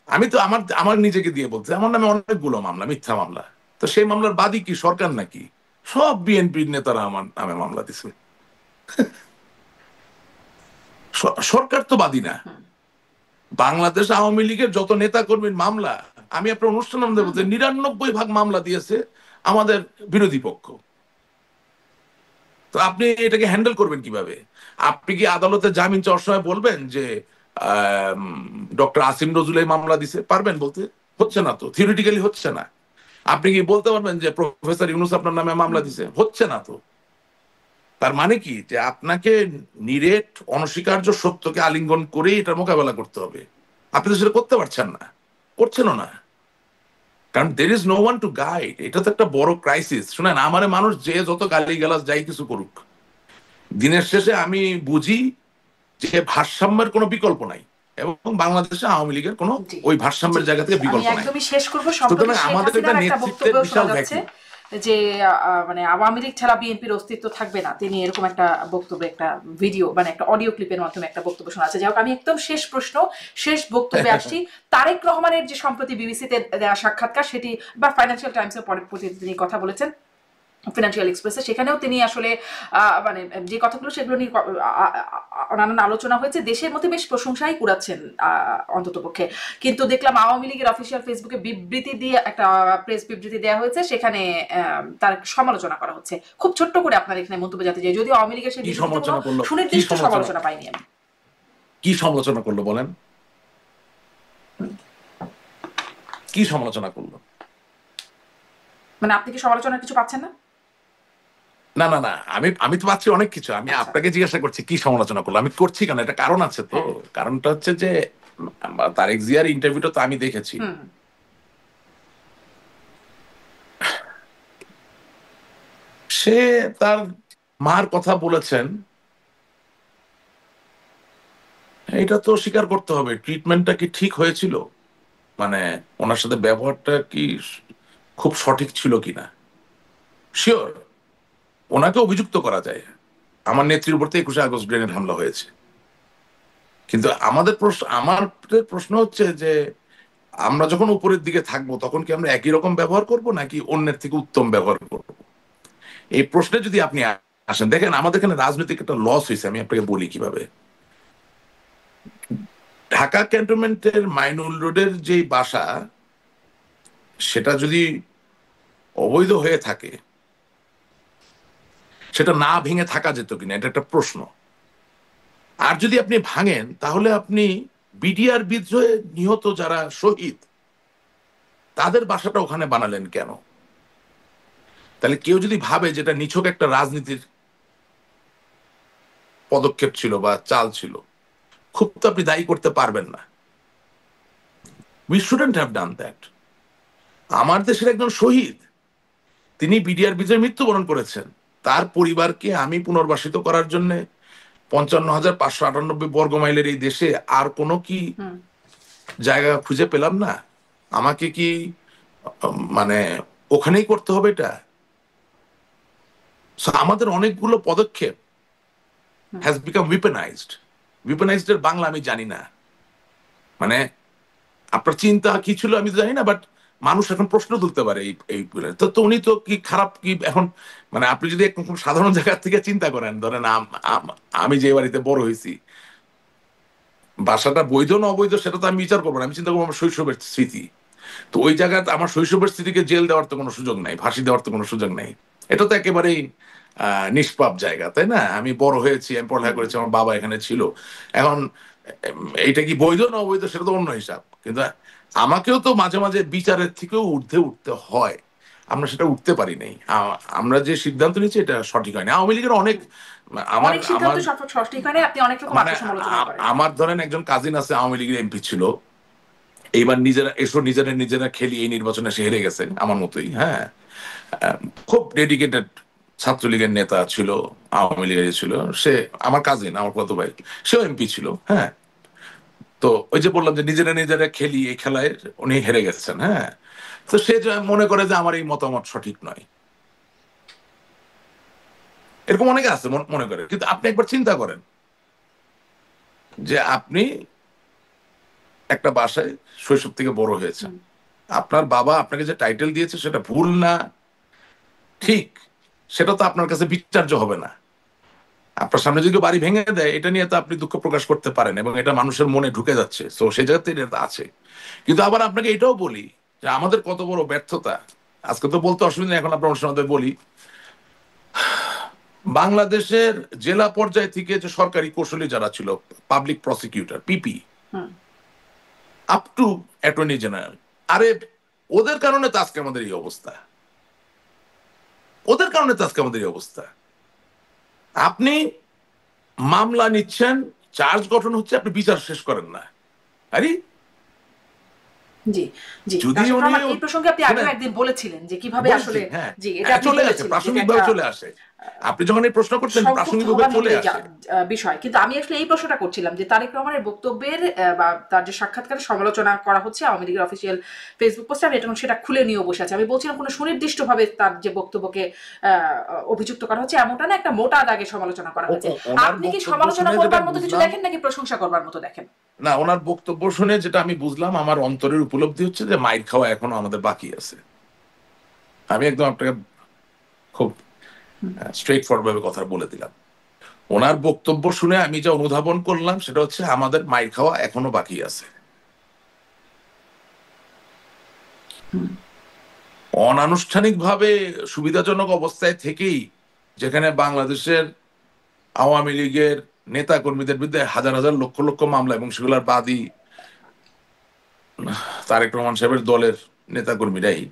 আমি তো আমার আমার নিজেকে দিয়ে বলতে, আমার নামে অনেকগুলো মামলা, মিথ্যা মামলা। তো সেই মামলার বাদী কি সরকার নাকি? সব বিএনপির নেতারা আমার নামে মামলা দিছে। সরকার তো বাদী না। বাংলাদেশ আওয়ামী লীগের যত নেতা কর্মীর মামলা, আমি আপনার অনুষ্ঠান আমাদের বলতে 99% মামলা দিয়েছে আমাদের বিরোধী পক্ষ। তো আপনি এটাকে হ্যান্ডেল করবেন কিভাবে? আপনি কি আদালতে জামিন চাওয়ার সময় বলবেন যে ডক্টর আসিম নজরুল এই মামলা দিছে? পারবেন বলতে? হচ্ছে না তো, থিওরিটিক্যালি হচ্ছে না। আপনি কি বলতে পারবেন যে প্রফেসর ইউনূস আপনার নামে মামলা দিছে? হচ্ছে না তো। তার মানে কি, যে আপনাকে নিরেট অনস্বীকার্য সত্যকে আলিঙ্গন করে এটার মোকাবেলা করতে হবে। আপনি তো সেটা করতে পারছেন না, করছেনও না। কারণ there is no one to guide. এটা তো একটা বড় ক্রাইসিস। শুনেন, আমারে মানুষ যে যত গালি গালাজ যাই কিছু করুক, দিনের শেষে আমি বুঝি যে ভারসাম্যের কোনো বিকল্প নাই, এবং বাংলাদেশে আওয়ামী লীগের কোনো জি, ওই জি। ভারসাম্যের জায়গা থেকে আমি বিকল্প নাই। একদমই শেষ করব। সম্প্রতি সুতরাং শেখ আমাদের একটা হাসিনার একটা বক্তব্য নেতৃত্বের শোনা বিশাল যাচ্ছে ভ্যাকুম। যে মানে আওয়ামী লীগ ছাড়া বিএনপির অস্তিত্ব থাকবে না, তিনি এরকম একটা বক্তব্য, একটা ভিডিও মানে একটা অডিও ক্লিপের মাধ্যমে একটা বক্তব্য শোনা আছে। যাই হোক, আমি একদম শেষ বক্তব্যে আসছি। তারেক রহমানের যে সম্প্রতি বিবিসিতে দেওয়া সাক্ষাৎকার, সেটি বা ফাইন্যান্সিয়াল টাইমসের পরে তিনি কথা বলেছেন, ফিনান্সিয়াল এক্সপ্রেসে, সেখানেও তিনি আসলে মানে যে কথাগুলো সেগুলো নিয়ে নানান আলোচনা হয়েছে। দেশের মধ্যে বেশ প্রশংসাই কুড়াচ্ছেন অন্ততপক্ষে। কিন্তু দেখলাম আওয়ামী লীগের অফিসিয়াল ফেসবুকে বিবৃতি দিয়ে একটা প্রেস বিবৃতি দেওয়া হয়েছে, সেখানে তার সমালোচনা করা হচ্ছে। খুব ছোট্ট করে আপনার এখানে মন্তব্য জানতে চাই, যদিও আওয়ামী লীগের সেই সুনির্দিষ্ট সমালোচনা পাইনি আমি। কি সমালোচনা করলো বলেন, কি সমালোচনা করলো? মানে আপনি কি সমালোচনার কিছু পাচ্ছেন না? না না না, আমি তো পাচ্ছি অনেক কিছু। আমি আপনাকে জিজ্ঞাসা করছি কি সমালোচনা করলো। আমি করছি কেন, এটা কারণ আছে তো। কারণটা হচ্ছে যে তারেক জিয়ার ইন্টারভিউটা তো আমি দেখেছি। সে তার মার কথা বলেছেন, এটা তো স্বীকার করতে হবে। ট্রিটমেন্টটা কি ঠিক হয়েছিল, মানে ওনার সাথে ব্যবহারটা কি খুব সঠিক ছিল কিনা। শিওর ওনাকে অভিযুক্ত করা যায়, আমার নেত্রীর উপর 21শে আগস্ট গ্রেনেড হামলা হয়েছে। কিন্তু আমার প্রশ্ন হচ্ছে যে আমরা যখন উপরের দিকে থাকবো তখন কি আমরা একই রকম ব্যবহার করব নাকি অন্যের থেকে উত্তম ব্যবহার করব? এই প্রশ্নে যদি আপনি আসেন, দেখেন আমাদের এখানে রাজনৈতিক একটা লস হয়েছে। আমি আপনাকে বলি কিভাবে। ঢাকা ক্যান্টনমেন্টের মাইনুল রোডের যে বাসা, সেটা যদি অবৈধ হয়ে থাকে, সেটা না ভেঙে থাকা যেত কিনা, এটা একটা প্রশ্ন। আর যদি আপনি ভাঙেন, তাহলে আপনি বিডিআর বিদ্রোহে নিহত যারা শহীদ, তাদের বাসাটা ওখানে বানালেন কেন? তাহলে কেউ যদি ভাবে যেটা নিছক একটা রাজনীতির পদক্ষেপ ছিল বা চাল ছিল, খুব তো আপনি দায়ী করতে পারবেন না। We shouldn't have done that. আমার দেশের একজন শহীদ, তিনি বিডিআর বিজয়ে মৃত্যুবরণ করেছেন। তার পরিবারকে আমি পুনর্বাসিত করার জন্য 55,598 বর্গ মাইলের এই দেশে আর কোনো কি জায়গা খুঁজে পেলাম না? আমাকে কি মানে ওখানেই করতে হবে এটা? আমাদের অনেকগুলো পদক্ষেপ হ্যাজ বিকাম উইপেনাইজড। উইপেনাইজড এর বাংলা আমি জানি না, মানে আপনার চিন্তা কি ছিল আমি তো জানি না, বাট মানুষ এখন প্রশ্ন তুলতে পারে এই তো উনি তো কি খারাপ কি এখন, মানে আপনি যদি একদম সাধারণ জায়গা থেকে চিন্তা করেন, ধরেন আমি যে বাড়িতে বড় হয়েছি, বাসাটা বৈধ না অবৈধ সেটা তো আমি বিচার করবো না, আমি চিন্তা করবো আমার শৈশবের স্মৃতি। তো ওই জায়গায় আমার শৈশবের স্মৃতিকে জেল দেওয়ার তো কোনো সুযোগ নাই, ফাঁসি দেওয়ার তো কোনো সুযোগ নাই। এটা তো একেবারেই নিষ্পাপ জায়গা, তাই না? আমি বড় হয়েছি, আমি পড়ালেখা করেছি, আমার বাবা এখানে ছিল। এখন এইটা কি বৈধ না অবৈধ সেটা তো অন্য হিসাব, কিন্তু আমাকেও তো মাঝে মাঝে বিচারের থেকেও ঊর্ধ্বে উঠতে হয়। আমরা সেটা উঠতে পারি নাই। আমরা যে সিদ্ধান্ত নিচ্ছি এটা সঠিক হয়নি। আওয়ামী লীগের অনেক আমার আমার মানে আমার ধরেন একজন কাজিন আছে, আওয়ামী লীগের এমপি ছিল। এইবার নিজেরা খেলি এই নির্বাচনে সে হেরে গেছে আমার মতোই। হ্যাঁ, খুব ডেডিকেটেড ছাত্রলীগের নেতা ছিল, আওয়ামী লীগের ছিল। সে আমার কাজিন, আমার কত ভাই, সেও এমপি ছিল। হ্যাঁ, তো ওই যে বললাম যে নিজেরা খেলি এই খেলায় উনি হেরে গেছেন। হ্যাঁ, তো সে মনে করে যে আমার এই মতামত সঠিক নয়। এরকম অনেকে আছে মনে করে। কিন্তু আপনি একবার চিন্তা করেন যে আপনি একটা বাসায় শৈশব থেকে বড় হয়েছেন, আপনার বাবা আপনাকে যে টাইটেল দিয়েছে সেটা ভুল না ঠিক, সেটা তো আপনার কাছে বিচার্য হবে না। আপনার সামনে যদি বাড়ি ভেঙে দেয়, এটা নিয়ে তো আপনি দুঃখ প্রকাশ করতে পারেন এবং এটা মানুষের মনে ঢুকে যাচ্ছে, তো সেই জায়গাতে এটা আছে। কিন্তু আবার আপনাকে এটাও বলি যে আমাদের কত বড় ব্যর্থতা। আজকে তো বলতে অসুবিধা নেই, এখন আপনার অনুষ্ঠানে বলি, বাংলাদেশের জেলা পর্যায় থেকে যে সরকারি কৌশলী যারা ছিল, public prosecutor PP, up to attorney general, আরে ওদের কারণে তো আজকে আমাদের এই অবস্থা। ওদের কারণে তো আজকে আমাদের এই অবস্থা। আপনি মামলা নিচ্ছেন, চার্জ গঠন হচ্ছে, আপনি বিচার শেষ করেন না। আরে জি জি, এই প্রসঙ্গে আপনি আগেও একদিন বলেছিলেন যে কিভাবে আসলে জি এটা চলে আসে, প্রাসঙ্গিকভাবে চলে আসে। আপনি যখন এই প্রশ্ন করতেন সংক্ষুব্ধ প্রাসঙ্গিকভাবে হবার চলে মতোই আসে। বিষয়, কিন্তু আমি আসলে এই প্রশ্নটা করছিলাম যে তারেক রহমানের বক্তব্যের বা তার যে সাক্ষাৎকারের সমালোচনা করা হচ্ছে আওয়ামী লীগের অফিসিয়াল ফেসবুক পোস্টে, আমি এখন সেটা খুলে নিয়েও বসে আছি। আমি বলছিলাম কোনো সুনির্দিষ্টভাবে তার যে বক্তব্যকে অভিযুক্ত করা হচ্ছে এমনটা না, একটা মোটা দাগে সমালোচনা করা হয়েছে। ওনার আপনি কি বক্তব্য সমালোচনা শুনে যেটা করবার মতো কিছু বুঝলাম, দেখেন নাকি প্রশংসা করবার মতো দেখেন? না ওনার বক্তব্য শুনে যেটা আমি বুঝলাম, আমার অন্তরের উপলব্ধি হচ্ছে যে মাইর খাওয়া এখনো আমাদের বাকি আছে। আমি একদম আপনাকে খুব স্ট্রেট ফরওয়ার্ড ভাবে কথা বলে দিলাম। ওনার বক্তব্য শুনে আমি যা অনুধাবন করলাম সেটা হচ্ছে আমাদের মাইর খাওয়া এখনো বাকি আছে। অনানুষ্ঠানিকভাবে সুবিধাজনক অবস্থায় থেকেই, যেখানে বাংলাদেশের আওয়ামী লীগের নেতা কর্মীদের বিরুদ্ধে হাজার হাজার লক্ষ লক্ষ মামলা এবং সেগুলোর বাদী তারেক রহমান সাহেবের দলের নেতা কর্মীরাই,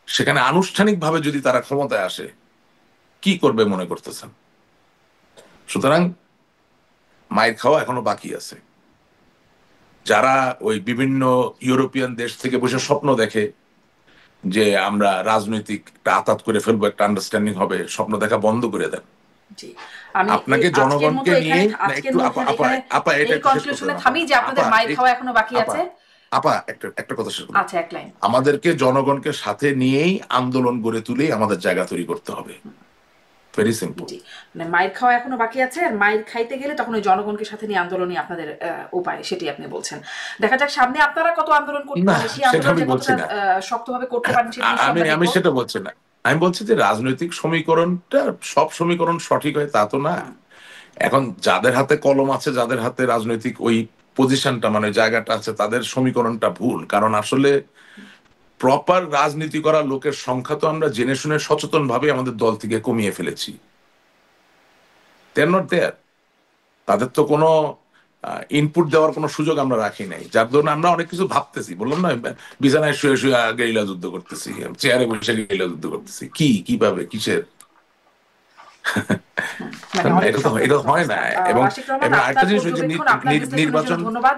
সেখানে আনুষ্ঠানিকভাবে যদি তারা ক্ষমতায় আসে কি করবে মনে করতেছেন? সুতরাং মায়ের খাওয়া এখনো বাকি আছে। যারা ওই বিভিন্ন ইউরোপিয়ান দেশ থেকে বসে স্বপ্ন দেখে যে আমরা রাজনৈতিক একটা আতাত করে ফেলবো, একটা আন্ডারস্ট্যান্ডিং হবে, স্বপ্ন দেখা বন্ধ করে দেন। জি, আমি আপনাকে আজকের মতো জনগণকে নিয়ে এখানে না আজকের একটু মধ্যে আপা এখানে আপা এটা এই একটু শেষ করতে কনক্লুশনে দেন আপা। থামি যে আপনাদের আপা মাইর খাওয়া এখনো বাকি আপা আছে। আপা একটা একটা কথা শেষ করুন। আচ্ছা, এক লাইন। আমাদেরকে জনগণকে সাথে নিয়েই আন্দোলন গড়ে তুলেই আমাদের জায়গা তৈরি করতে হবে। Very simple. জি, মানে মাইর খাওয়া এখনো বাকি আছে, আর মাইর খাইতে গেলে তখন ওই জনগণকে সাথে নিয়ে আন্দোলনই আপনাদের উপায়, সেটি আপনি বলছেন। দেখা যাক সামনে আপনারা কত আন্দোলন করতে, না মানে সেই সেটা আন্দোলন আমি যে বলছি কতটা না। শক্তভাবে করতে পারেন সেটি নিশ্চয়ই আমি আমরা আমি দেখবো। সেটা বলছি না। আমি বলছি যে রাজনৈতিক সমীকরণটা সব সমীকরণ সঠিক হয় তা তো না। এখন যাদের হাতে কলম আছে, যাদের হাতে রাজনৈতিক ওই পজিশনটা মানে জায়গাটা আছে, তাদের সমীকরণটা ভুল। কারণ আসলে প্রপার রাজনীতি করা লোকের সংখ্যা তো আমরা জেনে শুনে সচেতন ভাবে আমাদের দল থেকে কমিয়ে ফেলেছি। দেয়ার নট দেয়ার। তাদের তো কোনো ইনপুট দেওয়ার কোনো সুযোগ আমরা রাখি নাই, যার জন্য আমরা অনেক কিছু ভাবতেছি। বললাম না, বিছানায় শুয়ে শুয়ে গেরিলা যুদ্ধ করতেছি, চেয়ারে বসে গেরিলা যুদ্ধ করতেছি, কি কিভাবে কিসের। মানে অনেক এটা তো এটা সংকীর্ণ হয় না। অবস্থা। এবং আশিক রহমান, এবং আরেকটা আপনার জিনিস, ওই যে পর্যবেক্ষণ, আপনার বিশ্লেষণের জন্য নির্বাচন ধন্যবাদ।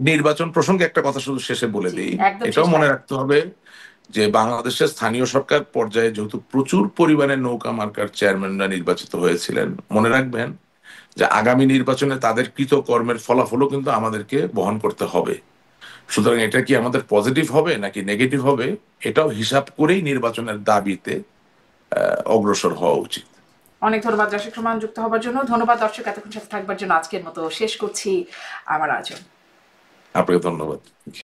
নির্বাচন প্রসঙ্গে একটা কথা শুধু শেষে বলে জি, দিই। একদম এটাও শেষ মনে লাইন। রাখতে হবে যে বাংলাদেশের স্থানীয় সরকার পর্যায়ে যেহেতু প্রচুর পরিমাণে নৌকা মার্কার চেয়ারম্যানরা নির্বাচিত হয়েছিলেন, মনে রাখবেন যে আগামী নির্বাচনে তাদের কৃতকর্মের ফলাফলও কিন্তু আমাদেরকে বহন করতে হবে। সুতরাং এটা কি আমাদের পজিটিভ হবে নাকি নেগেটিভ হবে, এটাও হিসাব করেই নির্বাচনের দাবিতে অগ্রসর হওয়া উচিত। অনেক ধন্যবাদ আশিক রহমান যুক্ত হবার জন্য। ধন্যবাদ দর্শক এতক্ষণ সাথে থাকবার জন্য। আজকের মতো শেষ করছি আমার আয়োজন। আপনাকে ধন্যবাদ।